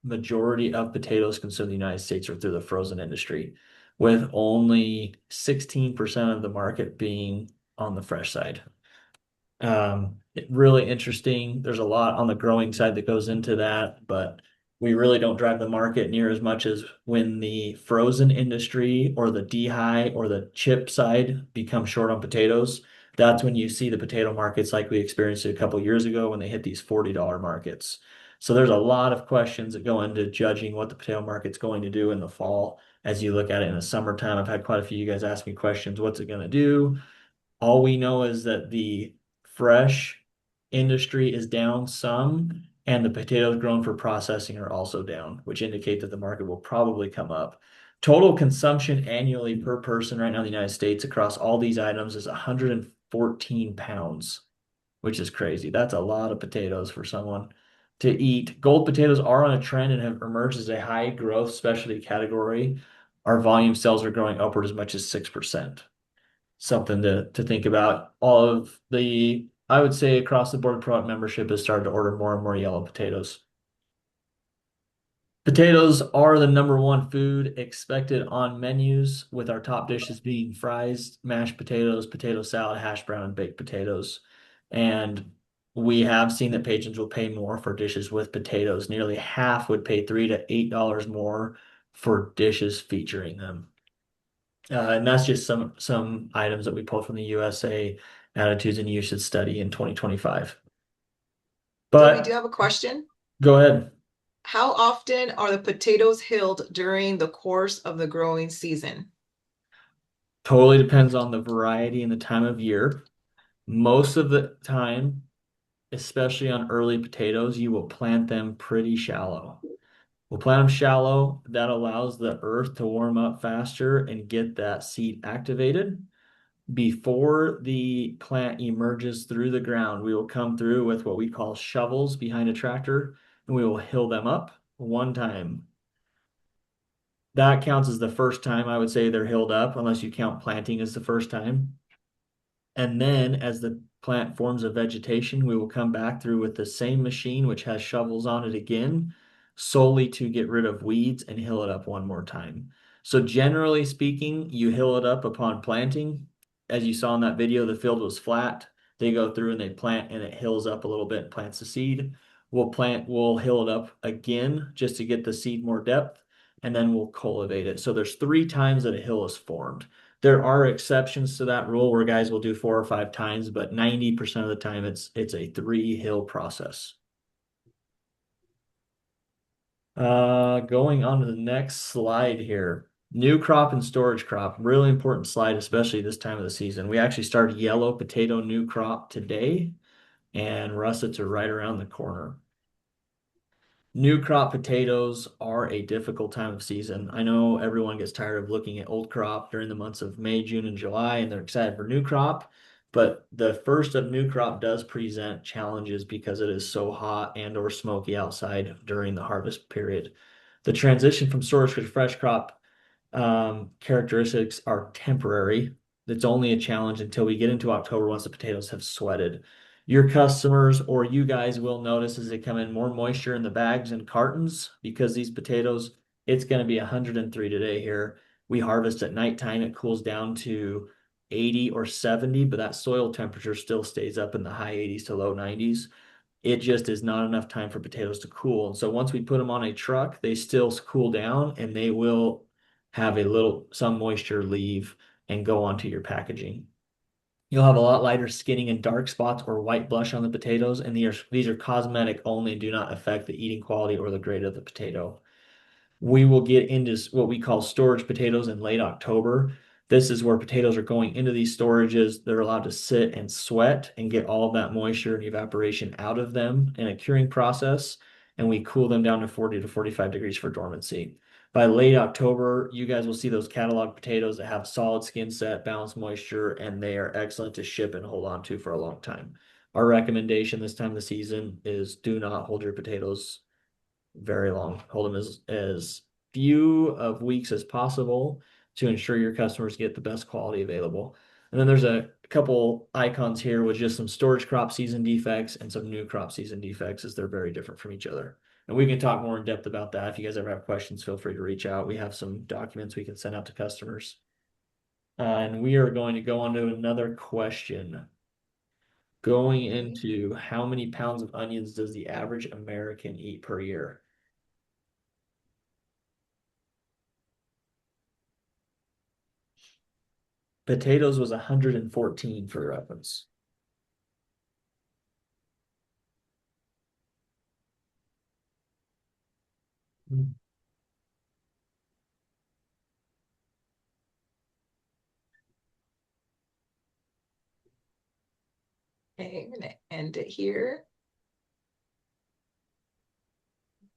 majority of potatoes consumed in the United States are through the frozen industry, with only 16% of the market being on the fresh side. Really interesting. There's a lot on the growing side that goes into that, but we really don't drive the market near as much as when the frozen industry or the dehy or the chip side become short on potatoes. That's when you see the potato markets like we experienced a couple years ago when they hit these $40 markets. So there's a lot of questions that go into judging what the potato market's going to do in the fall. As you look at it in the summertime, I've had quite a few of you guys ask me questions. What's it going to do? All we know is that the fresh industry is down some, and the potatoes grown for processing are also down, which indicate that the market will probably come up. Total consumption annually per person right now in the United States across all these items is 114 pounds, which is crazy. That's a lot of potatoes for someone to eat. Gold potatoes are on a trend and have emerged as a high growth specialty category. Our volume sales are growing upward as much as 6%. Something to think about. All of the, I would say across the board product membership has started to order more and more yellow potatoes. Potatoes are the number one food expected on menus, with our top dishes being fries, mashed potatoes, potato salad, hash brown, and baked potatoes. And we have seen that patrons will pay more for dishes with potatoes. Nearly half would pay $3 to $8 more for dishes featuring them. And that's just some items that we pulled from the USA Attitudes and Usage Study in 2025. So we do But have a question. go ahead. How often are the potatoes hilled during the course of the growing season? Totally depends on the variety and the time of year. Most of the time, especially on early potatoes, you will plant them pretty shallow. We'll plant them shallow. That allows the earth to warm up faster and get that seed activated. Before the plant emerges through the ground, we will come through with what we call shovels behind a tractor, and we will hill them up one time. That counts as the first time I would say they're hilled up, unless you count planting as the first time. And then as the plant forms a vegetation, we will come back through with the same machine, which has shovels on it again, solely to get rid of weeds and hill it up one more time. So generally speaking, you hill it up upon planting. As you saw in that video, the field was flat. They go through and they plant and it hills up a little bit and plants the seed. We'll hill it up again just to get the seed more depth, and then we'll cultivate it. So there's 3 times that a hill is formed. There are exceptions to that rule where guys will do 4 or 5 times, but 90% of the time it's a 3 hill process. Going on to the next slide here. New crop and storage crop, really important slide, especially this time of the season. We actually started yellow potato new crop today, and russets are right around the corner. New crop potatoes are a difficult time of season. I know everyone gets tired of looking at old crop during the months of May, June, and July, and they're excited for new crop. But the first of new crop does present challenges because it is so hot and or smoky outside during the harvest period. The transition from storage to fresh crop characteristics are temporary. It's only a challenge until we get into October once the potatoes have sweated. Your customers or you guys will notice as they come in more moisture in the bags and cartons because these potatoes, it's going to be 103 today here. We harvest at nighttime. It cools down to 80 or 70, but that soil temperature still stays up in the high 80s to low 90s. It just is not enough time for potatoes to cool. And so once we put them on a truck, they still cool down and they will have some moisture leave and go onto your packaging. You'll have a lot lighter skinning and dark spots or white blush on the potatoes, and these are cosmetic only and do not affect the eating quality or the grade of the potato. We will get into what we call storage potatoes in late October. This is where potatoes are going into these storages. They're allowed to sit and sweat and get all of that moisture and evaporation out of them in a curing process. And we cool them down to 40 to 45 degrees for dormancy. By late October, you guys will see those catalog potatoes that have solid skin set, balanced moisture, and they are excellent to ship and hold on to for a long time. Our recommendation this time of the season is do not hold your potatoes very long. Hold them as few of weeks as possible to ensure your customers get the best quality available. And then there's a couple icons here with just some storage crop season defects and some new crop season defects, as they're very different from each other. And we can talk more in depth about that. If you guys ever have questions, feel free to reach out. We have some documents we can send out to customers. And we are going to go on to another question. Going into how many pounds of onions does the average American eat per year? Potatoes was 114 for reference. Okay, I'm gonna end it here.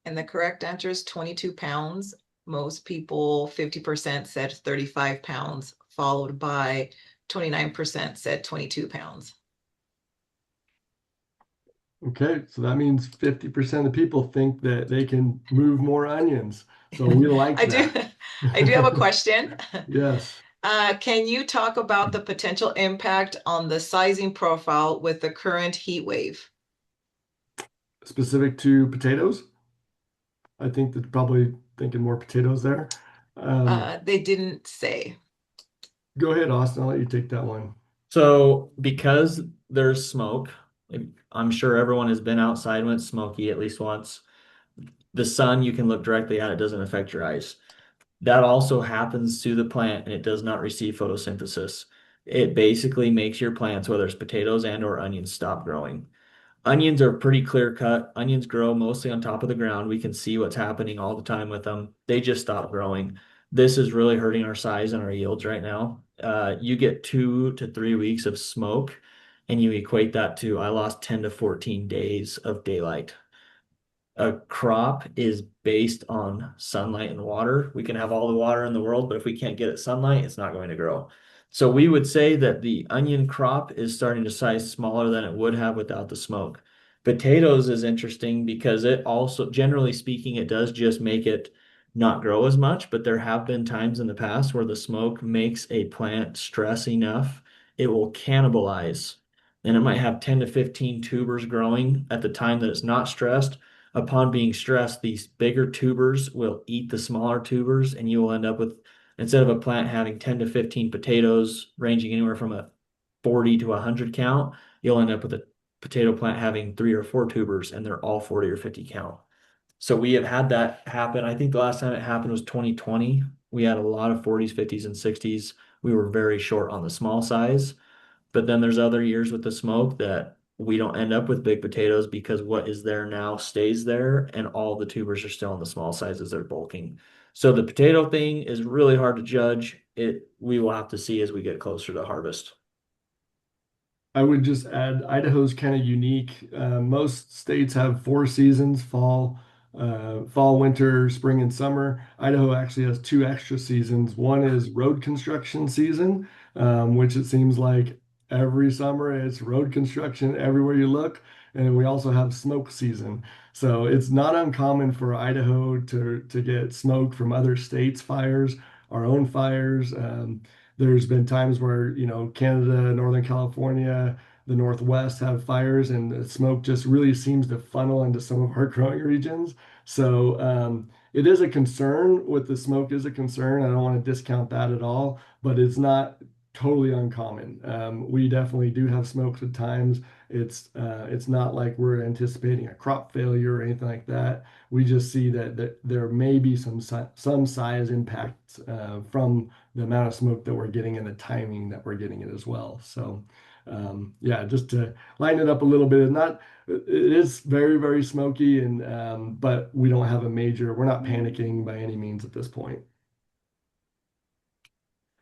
And the correct answer is 22 pounds. Most people, 50% said 35 pounds, followed by 29% said 22 pounds. Okay, so that means 50% of the people think that they can move more onions. So we like I do, that. I do have a question. Yes. Can you talk about the potential impact on the sizing profile with the current heat wave? Specific to potatoes, I think they're probably thinking more potatoes there. They didn't say. Go ahead, Austin. I'll let you take that one. So because there's smoke, I'm sure everyone has been outside when it's smoky at least once. The sun, you can look directly at it, doesn't affect your eyes. That also happens to the plant and it does not receive photosynthesis. It basically makes your plants, whether it's potatoes and or onions, stop growing. Onions are pretty clear cut. Onions grow mostly on top of the ground. We can see what's happening all the time with them. They just stop growing. This is really hurting our size and our yields right now. You get 2 to 3 weeks of smoke, and you equate that to I lost 10 to 14 days of daylight. A crop is based on sunlight and water. We can have all the water in the world, but if we can't get it sunlight, it's not going to grow. So we would say that the onion crop is starting to size smaller than it would have without the smoke. Potatoes is interesting because it also, generally speaking, it does just make it not grow as much, but there have been times in the past where the smoke makes a plant stress enough, it will cannibalize. And it might have 10 to 15 tubers growing at the time that it's not stressed. Upon being stressed, these bigger tubers will eat the smaller tubers, and you will end up with, instead of a plant having 10 to 15 potatoes ranging anywhere from a 40 to 100 count, you'll end up with a potato plant having 3 or 4 tubers, and they're all 40 or 50 count. So we have had that happen. I think the last time it happened was 2020. We had a lot of 40s, 50s, and 60s. We were very short on the small size. But then there's other years with the smoke that we don't end up with big potatoes because what is there now stays there and all the tubers are still in the small sizes they're bulking. So the potato thing is really hard to judge. It we will have to see as we get closer to harvest. I would just add Idaho's kind of unique. Most states have four seasons: fall, winter, spring, and summer. Idaho actually has two extra seasons. One is road construction season, which it seems like every summer it's road construction everywhere you look. And we also have smoke season. So it's not uncommon for Idaho to get smoke from other states' fires, our own fires. There's been times where, Canada, Northern California, the Northwest have fires, and the smoke just really seems to funnel into some of our growing regions. So it is a concern. With the smoke is a concern. I don't want to discount that at all, but it's not totally uncommon. We definitely do have smokes at times. It's not like we're anticipating a crop failure or anything like that. We just see that there may be some size impacts from the amount of smoke that we're getting and the timing that we're getting it as well. So, yeah, just to line it up a little bit, it is very, very smoky, and but we don't have we're not panicking by any means at this point.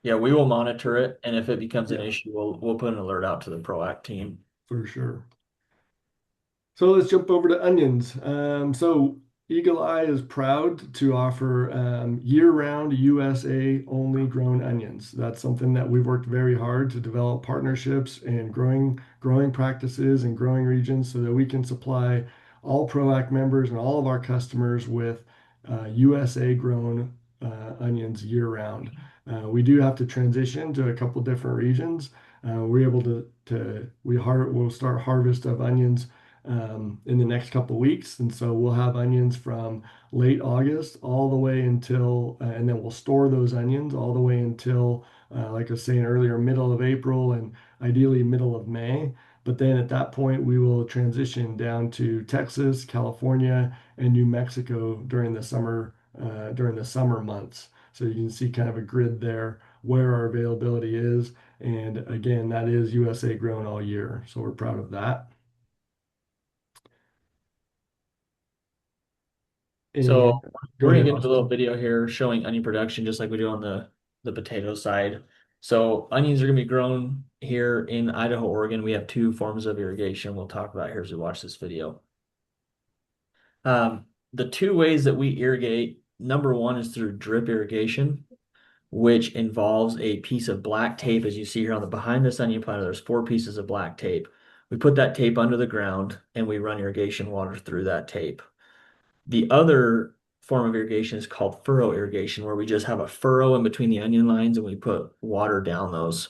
Yeah, we will monitor it, and if it becomes an Yeah, issue, we'll put an alert out to the ProAct team. for sure. So let's jump over to onions. So Eagle Eye is proud to offer year-round USA only grown onions. That's something that we've worked very hard to develop partnerships and growing practices and growing regions so that we can supply all ProAct members and all of our customers with USA grown onions year-round. We do have to transition to a couple different regions. We're able we'll start harvest of onions in the next couple of weeks. And so we'll have onions from late August all the way until, and then we'll store those onions all the way until, like I was saying earlier, middle of April and ideally middle of May. But then at that point, we will transition down to Texas, California, and New Mexico during the summer months. So you can see kind of a grid there where our availability is. And again, that is USA grown all year. So we're proud of that. And So go we're gonna ahead, get into a little Austin. video here showing onion production, just like we do on the potato side. So onions are gonna be grown here in Idaho, Oregon. We have two forms of irrigation we'll talk about here as we watch this video. The two ways that we irrigate, number one is through drip irrigation, which involves a piece of black tape. As you see here on the behind this onion planter, there's 4 pieces of black tape. We put that tape under the ground and we run irrigation water through that tape. The other form of irrigation is called furrow irrigation, where we just have a furrow in between the onion lines and we put water down those.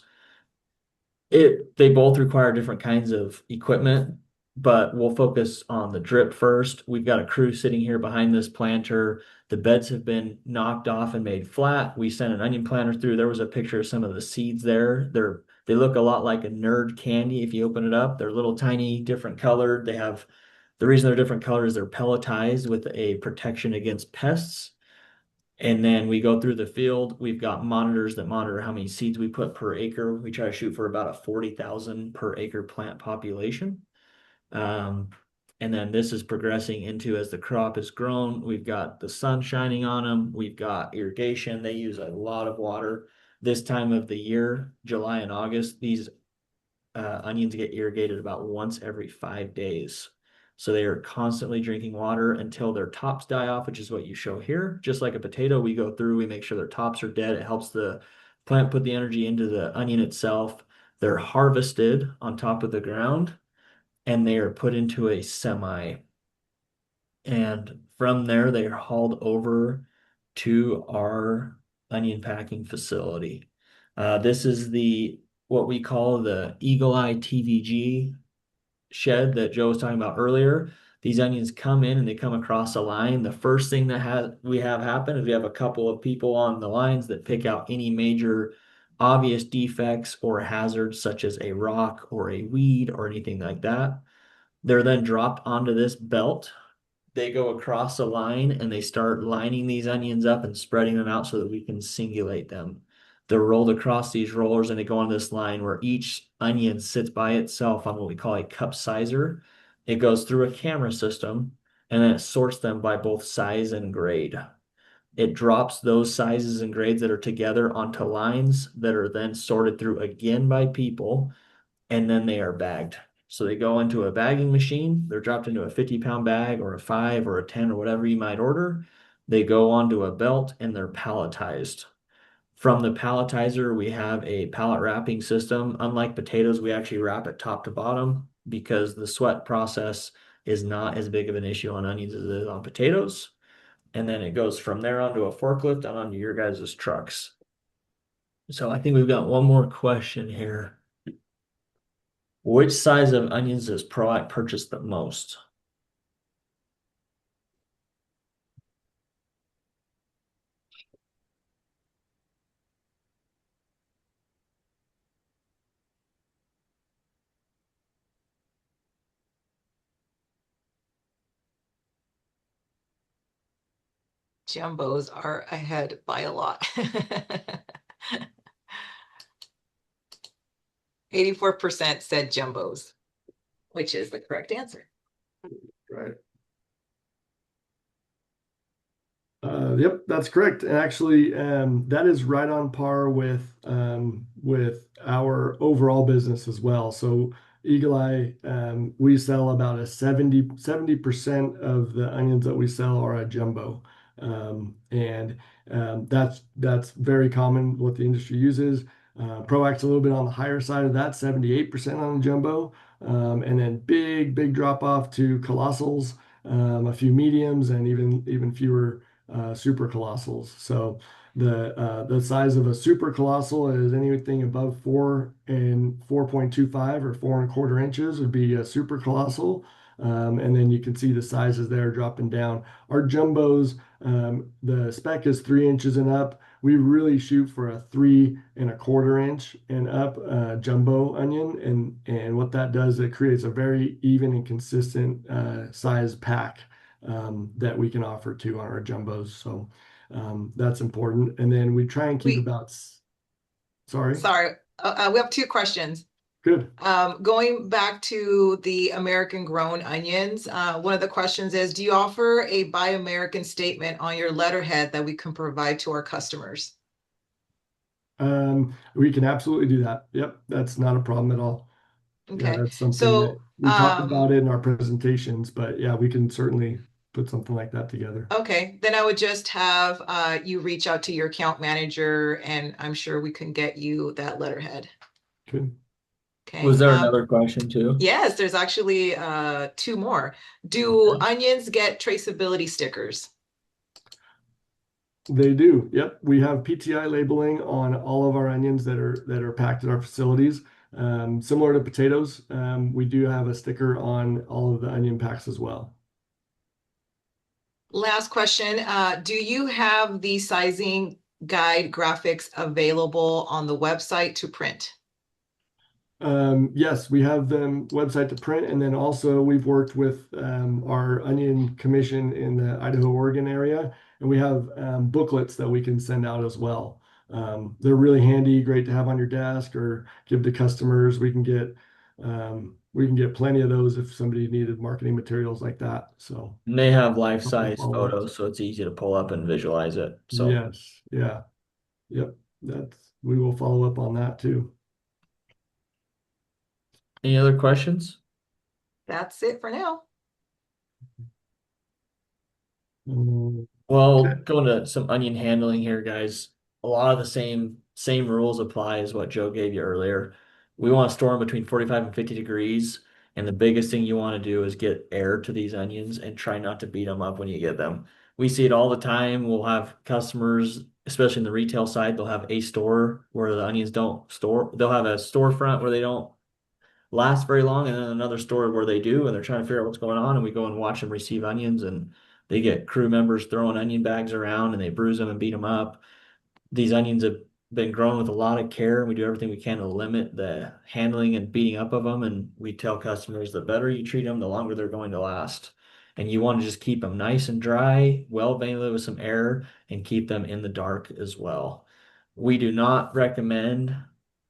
They both require different kinds of equipment, but we'll focus on the drip first. We've got a crew sitting here behind this planter. The beds have been knocked off and made flat. We sent an onion planter through. There was a picture of some of the seeds there. They look a lot like a nerd candy if you open it up. They're little tiny, different colored. The reason they're different colors, they're pelletized with a protection against pests. And then we go through the field. We've got monitors that monitor how many seeds we put per acre. We try to shoot for about a 40,000 per acre plant population. Um, And then this is progressing into as the crop is grown, we've got the sun shining on them, we've got irrigation. They use a lot of water. This time of the year, July and August, these onions get irrigated about once every 5 days. So they are constantly drinking water until their tops die off, which is what you show here. Just like a potato, we go through, we make sure their tops are dead. It helps the plant put the energy into the onion itself. They're harvested on top of the ground and they are put into a semi. And from there, they are hauled over to our onion packing facility. This is the what we call the Eagle Eye TVG shed that Joe was talking about earlier. These onions come in and they come across a line. The first thing that we have happen is we have a couple of people on the lines that pick out any major obvious defects or hazards such as a rock or a weed or anything like that. They're then dropped onto this belt. They go across a line and they start lining these onions up and spreading them out so that we can singulate them. They're rolled across these rollers and they go on this line where each onion sits by itself on what we call a cup sizer. It goes through a camera system and then it sorts them by both size and grade. It drops those sizes and grades that are together onto lines that are then sorted through again by people, and then they are bagged. So they go into a bagging machine. They're dropped into a 50-pound bag or a 5 or a 10 or whatever you might order. They go onto a belt and they're palletized. From the palletizer, we have a pallet wrapping system. Unlike potatoes, we actually wrap it top to bottom because the sweat process is not as big of an issue on onions as it is on potatoes. And then it goes from there onto a forklift and onto your guys' trucks. So I think we've got one more question here. Which size of onions does ProAct purchase the most? Jumbos are ahead by a lot. 84% said jumbos, which is the correct answer. Right. Yep, that's correct. And actually, that is right on par with our overall business as well. So Eagle Eye, we sell about a 70% of the onions that we sell are a jumbo. And that's very common what the industry uses. Proact's a little bit on the higher side of that, 78% on the jumbo. And then big drop off to colossals, a few mediums, and even fewer super colossals. So the size of a super colossal is anything above 4.25 or 4.25 inches would be a super colossal. And then you can see the sizes there dropping down. Our jumbos, the spec is 3 inches and up. We really shoot for a 3.25 inch and up jumbo onion, and what that does, it creates a very even and consistent size pack that we can offer to on our jumbos. So that's important. And then we try and keep about, sorry, Sorry, we have two questions. good. Going back to the American grown onions, one of the questions is, do you offer a Buy American statement on your letterhead that we can provide to our customers? We can absolutely do that. Yep, that's not a problem at all. Yeah, Okay, that's something that so we talked about it in our presentations, but yeah, we can certainly put something like that together. okay, then I would just have you reach out to your account manager, and I'm sure we can get you that letterhead. Good. Okay. Was there another question too? Yes, there's actually two more. Do Okay. onions get traceability stickers? They do. Yep. We have PTI labeling on all of our onions that are packed at our facilities. Similar to potatoes, we do have a sticker on all of the onion packs as well. Last question. Do you have the sizing guide graphics available on the website to print? Yes, we have them website to print, and then also we've worked with our onion commission in the Idaho, Oregon area, and we have booklets that we can send out as well. They're really handy, great to have on your desk or give to customers. We can get we can get plenty of those if somebody needed marketing materials like that. So And they have we'll life-size follow up. photos, so it's easy to pull up and visualize it. So, Yes, yeah, yep. We will follow up on that too. any other questions? That's it for now. Um, Well, going to some onion handling here, guys. A lot of the same rules apply as what Joe gave you earlier. We want to store them between 45 and 50 degrees, and the biggest thing you want to do is get air to these onions and try not to beat them up when you get them. We see it all the time. We'll have customers, especially in the retail side, they'll have a store where the onions don't store. They'll have a storefront where they don't last very long, and then another store where they do, and they're trying to figure out what's going on. And we go and watch them receive onions, and they get crew members throwing onion bags around, and they bruise them and beat them up. These onions have been grown with a lot of care, and we do everything we can to limit the handling and beating up of them. And we tell customers the better you treat them, the longer they're going to last. And you want to just keep them nice and dry, well ventilated with some air, and keep them in the dark as well. We do not recommend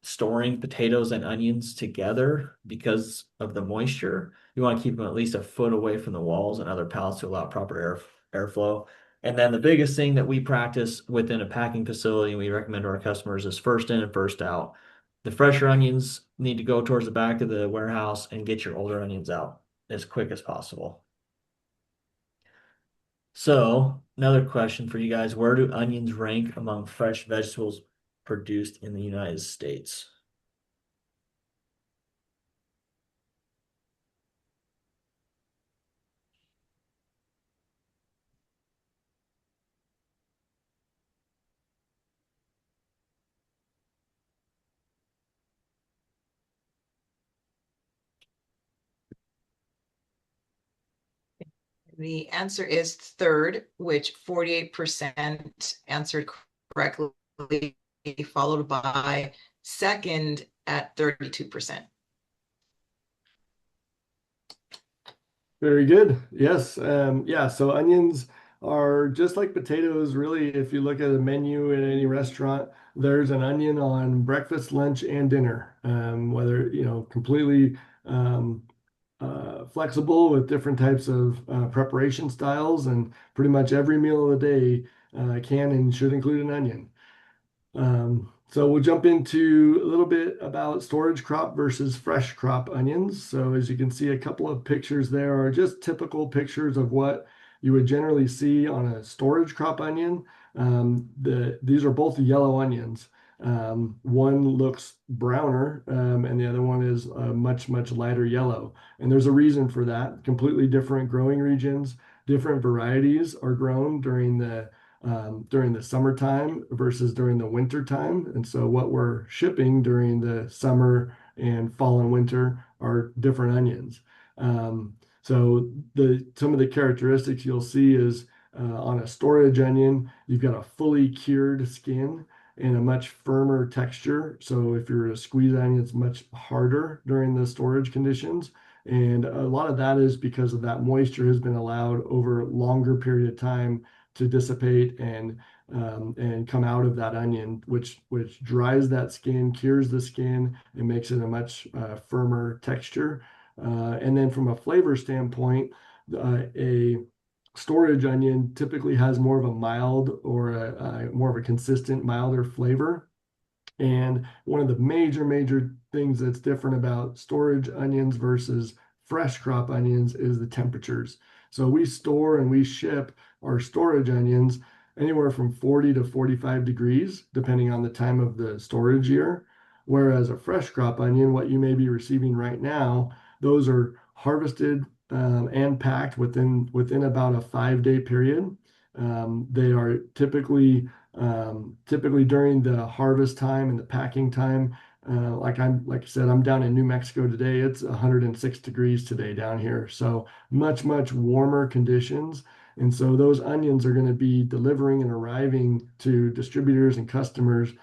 storing potatoes and onions together because of the moisture. You want to keep them at least a foot away from the walls and other pallets to allow proper airflow. And then the biggest thing that we practice within a packing facility and we recommend to our customers is first in and first out. The fresher onions need to go towards the back of the warehouse and get your older onions out as quick as possible. So, another question for you guys, where do onions rank among fresh vegetables produced in the United States? The answer is third, which 48% answered correctly, followed by second at 32%. Very good. Yes. Yeah. So onions are just like potatoes, really. If you look at a menu in any restaurant, there's an onion on breakfast, lunch, and dinner. Whether, completely flexible with different types of preparation styles, and pretty much every meal of the day can and should include an onion. So we'll jump into a little bit about storage crop versus fresh crop onions. So as you can see, a couple of pictures there are just typical pictures of what you would generally see on a storage crop onion. These are both yellow onions. One looks browner, and the other one is a much, much lighter yellow. And there's a reason for that. Completely different growing regions, different varieties are grown during the summertime versus during the winter time. And so what we're shipping during the summer and fall and winter are different onions. So some of the characteristics you'll see is on a storage onion, you've got a fully cured skin and a much firmer texture. So if you're a squeeze onion, it's much harder during the storage conditions. And a lot of that is because of that moisture has been allowed over a longer period of time to dissipate and come out of that onion, which dries that skin, cures the skin, and makes it a much firmer texture. And then from a flavor standpoint, a storage onion typically has more of a mild or more of a consistent, milder flavor. And one of the major things that's different about storage onions versus fresh crop onions is the temperatures. So we store and we ship our storage onions anywhere from 40 to 45 degrees, depending on the time of the storage year. Whereas a fresh crop onion, what you may be receiving right now, those are harvested and packed within about a 5 day period. They are typically during the harvest time and the packing time. Like I said, I'm down in New Mexico today. It's 106 degrees today down here, so much warmer conditions. And so those onions are going to be delivering and arriving to distributors and customers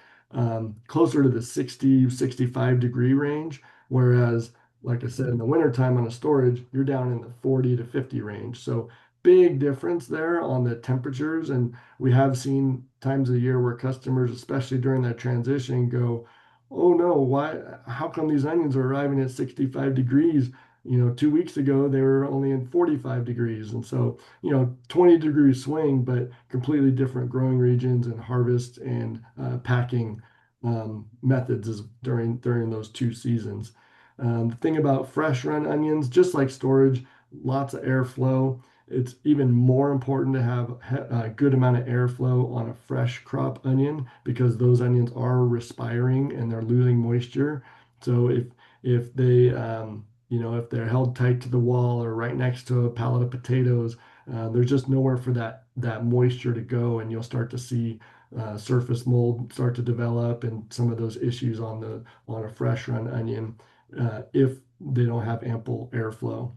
closer to the 60-65 degree range. Whereas, like I said, in the wintertime on a storage, you're down in the 40 to 50 range. So big difference there on the temperatures. And we have seen times of the year where customers, especially during that transition, go, oh no, why, how come these onions are arriving at 65 degrees? 2 weeks ago they were only in 45 degrees. And so, 20-degree swing, but completely different growing regions and harvest and packing methods is during those two seasons. The thing about fresh run onions, just like storage, lots of airflow. It's even more important to have a good amount of airflow on a fresh crop onion because those onions are respiring and they're losing moisture. So if they if they're held tight to the wall or right next to a pallet of potatoes, there's just nowhere for that moisture to go, and you'll start to see surface mold start to develop and some of those issues on a fresh run onion if they don't have ample airflow.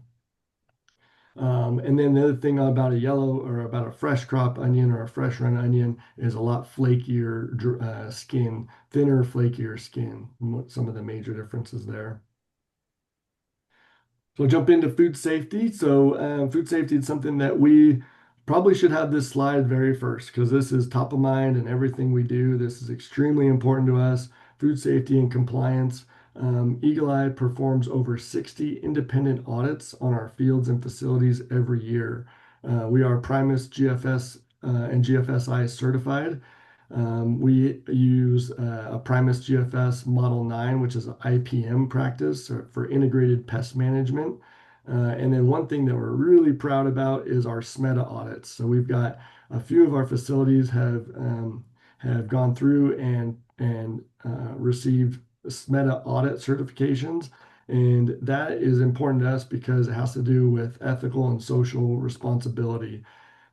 And then the other thing about a yellow or about a fresh crop onion or a fresh run onion is a lot flakier skin, thinner, flakier skin. Some of the major differences there. So we'll jump into food safety. So food safety is something that we probably should have this slide very first because this is top of mind in everything we do. This is extremely important to us. Food safety and compliance. Eagle Eye performs over 60 independent audits on our fields and facilities every year. We are Primus GFS and GFSI certified. We use a Primus GFS Model 9, which is an IPM practice for integrated pest management. And then one thing that we're really proud about is our SMETA audits. So we've got a few of our facilities have gone through and received SMETA audit certifications. And that is important to us because it has to do with ethical and social responsibility.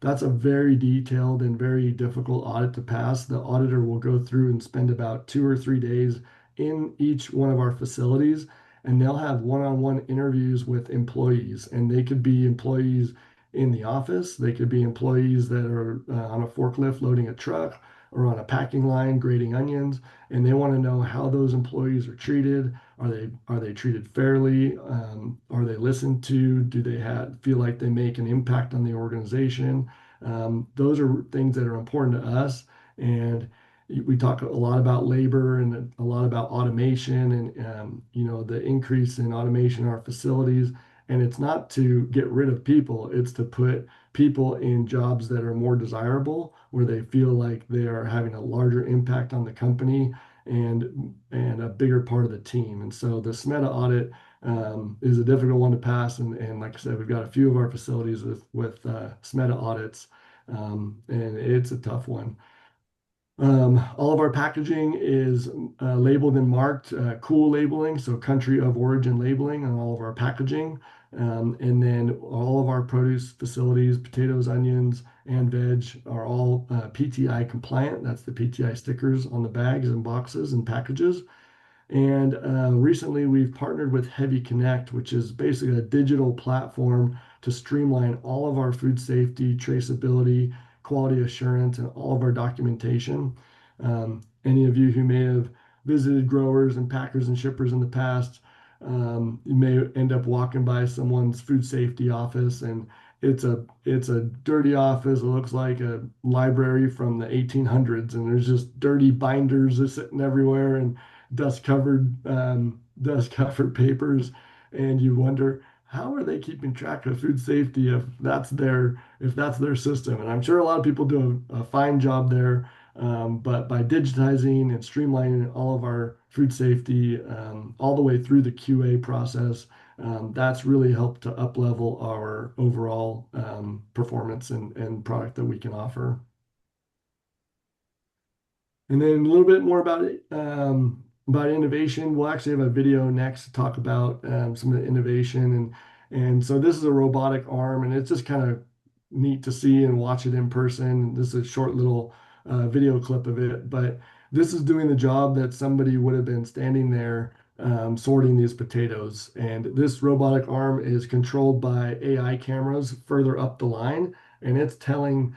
That's a very detailed and very difficult audit to pass. The auditor will go through and spend about 2 or 3 days in each one of our facilities, and they'll have one-on-one interviews with employees. And they could be employees in the office, they could be employees that are on a forklift loading a truck or on a packing line grading onions, and they want to know how those employees are treated. Are they treated fairly? Are they listened to? Do they feel like they make an impact on the organization? Those are things that are important to us. And we talk a lot about labor and a lot about automation and the increase in automation in our facilities. And it's not to get rid of people, it's to put people in jobs that are more desirable, where they feel like they are having a larger impact on the company and a bigger part of the team. And so the SMETA audit is a difficult one to pass. And like I said, we've got a few of our facilities with SMETA audits, and it's a tough one. All of our packaging is labeled and marked cool labeling, so country of origin labeling on all of our packaging. And then all of our produce facilities, potatoes, onions, and veg are all PTI compliant. That's the PTI stickers on the bags and boxes and packages. And recently, we've partnered with Heavy Connect, which is basically a digital platform to streamline all of our food safety, traceability, quality assurance, and all of our documentation. Any of you who may have visited growers and packers and shippers in the past, you may end up walking by someone's food safety office, and it's a dirty office. It looks like a library from the 1800s, and there's just dirty binders that sitting everywhere and dust covered papers, and you wonder how are they keeping track of food safety if that's their system. And I'm sure a lot of people do a fine job there, but by digitizing and streamlining all of our food safety all the way through the QA process, that's really helped to up level our overall performance and product that we can offer. And then a little bit more about innovation. We'll actually have a video next to talk about some of the innovation. And so this is a robotic arm, and it's just kind of neat to see and watch it in person. This is a short little video clip of it, but this is doing the job that somebody would have been standing there sorting these potatoes. And this robotic arm is controlled by AI cameras further up the line, and it's telling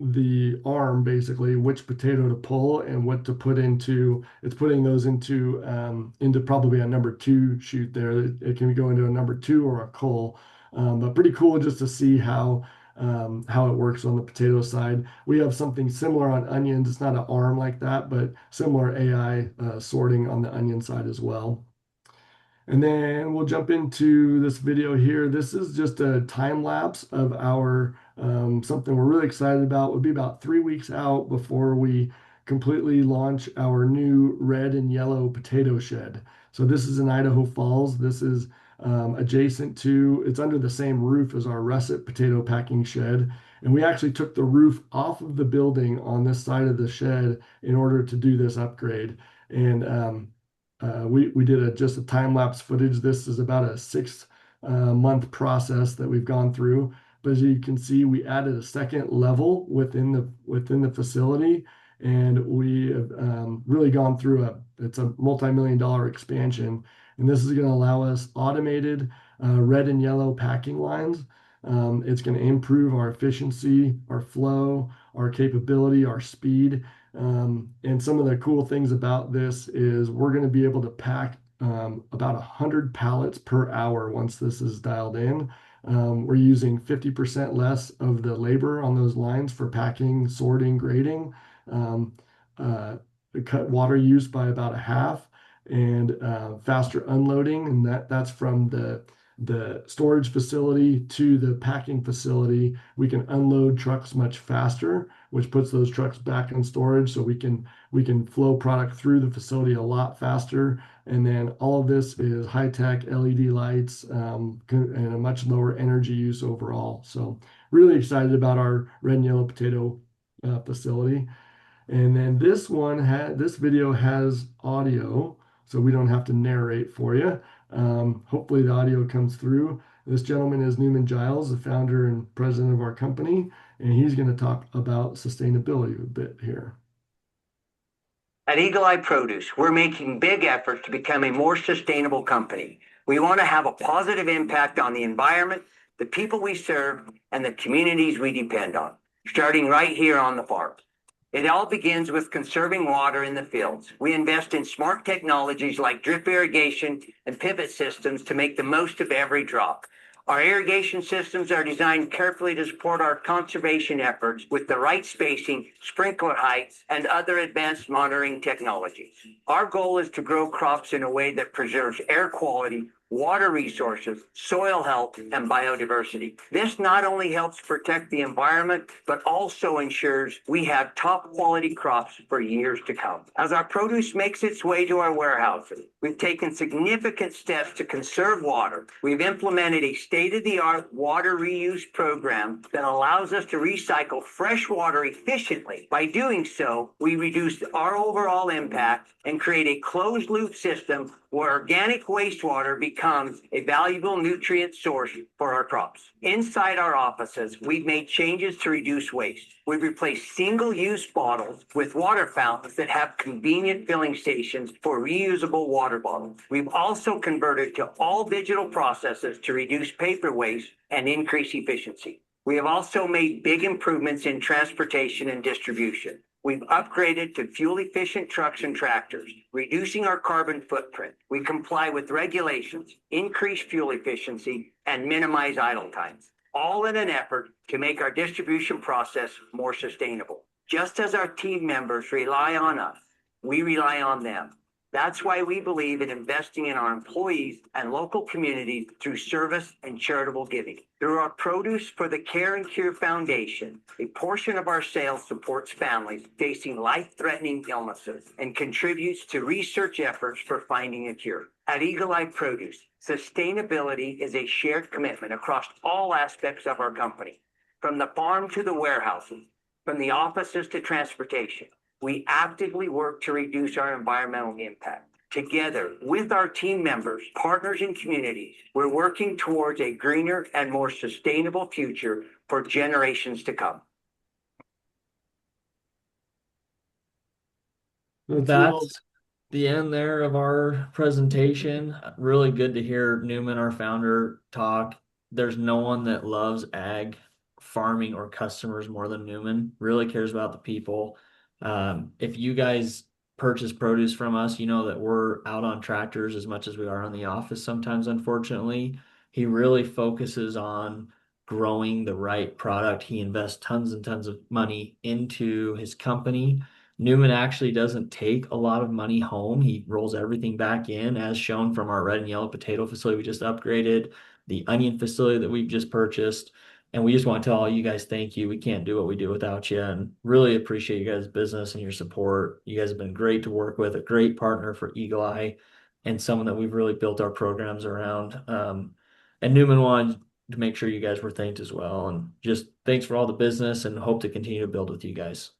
the arm basically which potato to pull and what to put into. It's putting those into probably a number two chute there. It can go into a number two or a cull, but pretty cool just to see how how it works on the potato side. We have something similar on onions. It's not an arm like that, but similar AI sorting on the onion side as well. And then we'll jump into this video here. This is just a time lapse of our something we're really excited about. We'll be about 3 weeks out before we completely launch our new red and yellow potato shed. So this is in Idaho Falls. This is adjacent to, it's under the same roof as our russet potato packing shed. And we actually took the roof off of the building on this side of the shed in order to do this upgrade. And we did just a time lapse footage. This is about a 6 month process that we've gone through. But as you can see, we added a second level within the facility, and we have really gone through it's a multi-million-dollar expansion. And this is going to allow us automated red and yellow packing lines. It's going to improve our efficiency, our flow, our capability, our speed. And some of the cool things about this is we're going to be able to pack about 100 pallets per hour once this is dialed in. We're using 50% less of the labor on those lines for packing, sorting, grading. Um, cut water use by about a half, and faster unloading. And that's from the storage facility to the packing facility. We can unload trucks much faster, which puts those trucks back in storage, so we can flow product through the facility a lot faster. And then all of this is high tech LED lights, and a much lower energy use overall. So really excited about our red and yellow potato facility. And then this video has audio, so we don't have to narrate for you. Hopefully the audio comes through. This gentleman is Newman Giles, the founder and president of our company, and he's going to talk about sustainability a bit here. At Eagle Eye Produce, we're making big efforts to become a more sustainable company. We want to have a positive impact on the environment, the people we serve, and the communities we depend on, starting right here on the farm. It all begins with conserving water in the fields. We invest in smart technologies like drip irrigation and pivot systems to make the most of every drop. Our irrigation systems are designed carefully to support our conservation efforts with the right spacing, sprinkler heights, and other advanced monitoring technologies. Our goal is to grow crops in a way that preserves air quality, water resources, soil health, and biodiversity. This not only helps protect the environment, but also ensures we have top quality crops for years to come. As our produce makes its way to our warehouses, we've taken significant steps to conserve water. We've implemented a state-of-the-art water reuse program that allows us to recycle fresh water efficiently. By doing so, we reduce our overall impact and create a closed-loop system where organic wastewater becomes a valuable nutrient source for our crops. Inside our offices, we've made changes to reduce waste. We've replaced single-use bottles with water fountains that have convenient filling stations for reusable water bottles. We've also converted to all digital processes to reduce paper waste and increase efficiency. We have also made big improvements in transportation and distribution. We've upgraded to fuel-efficient trucks and tractors, reducing our carbon footprint. We comply with regulations, increase fuel efficiency, and minimize idle times, all in an effort to make our distribution process more sustainable. Just as our team members rely on us, we rely on them. That's why we believe in investing in our employees and local communities through service and charitable giving. Through our Produce for the Care and Cure Foundation, a portion of our sales supports families facing life-threatening illnesses and contributes to research efforts for finding a cure. At Eagle Eye Produce, sustainability is a shared commitment across all aspects of our company, from the farm to the warehouses, from the offices to transportation. We actively work to reduce our environmental impact. Together with our team members, partners, and communities, we're working towards a greener and more sustainable future for generations to come. That's the end there of our presentation. Really good to hear Newman, our founder, talk. There's no one that loves ag, farming, or customers more than Newman. Really cares about the people. If you guys purchase produce from us, you know that we're out on tractors as much as we are on the office sometimes, unfortunately. He really focuses on growing the right product. He invests tons and tons of money into his company. Newman actually doesn't take a lot of money home. He rolls everything back in, as shown from our red and yellow potato facility we just upgraded, the onion facility that we've just purchased. And we just want to tell all you guys thank you. We can't do what we do without you, and really appreciate you guys' business and your support. You guys have been great to work with, a great partner for Eagle Eye, and someone that we've really built our programs around. And Newman wanted to make sure you guys were thanked as well. And just thanks for all the business, and hope to continue to build with you guys.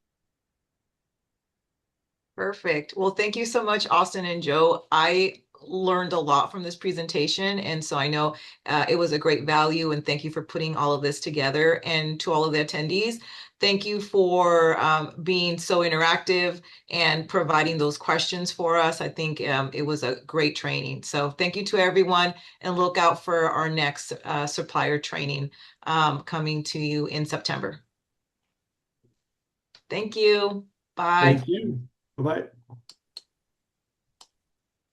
Perfect. Well, thank you so much, Austin and Joe. I learned a lot from this presentation, and so I know it was a great value, and thank you for putting all of this together. And to all of the attendees, thank you for being so interactive and providing those questions for us. I think it was a great training. So thank you to everyone, and look out for our next supplier training coming to you in September. Thank you. Bye. Thank you. Bye-bye.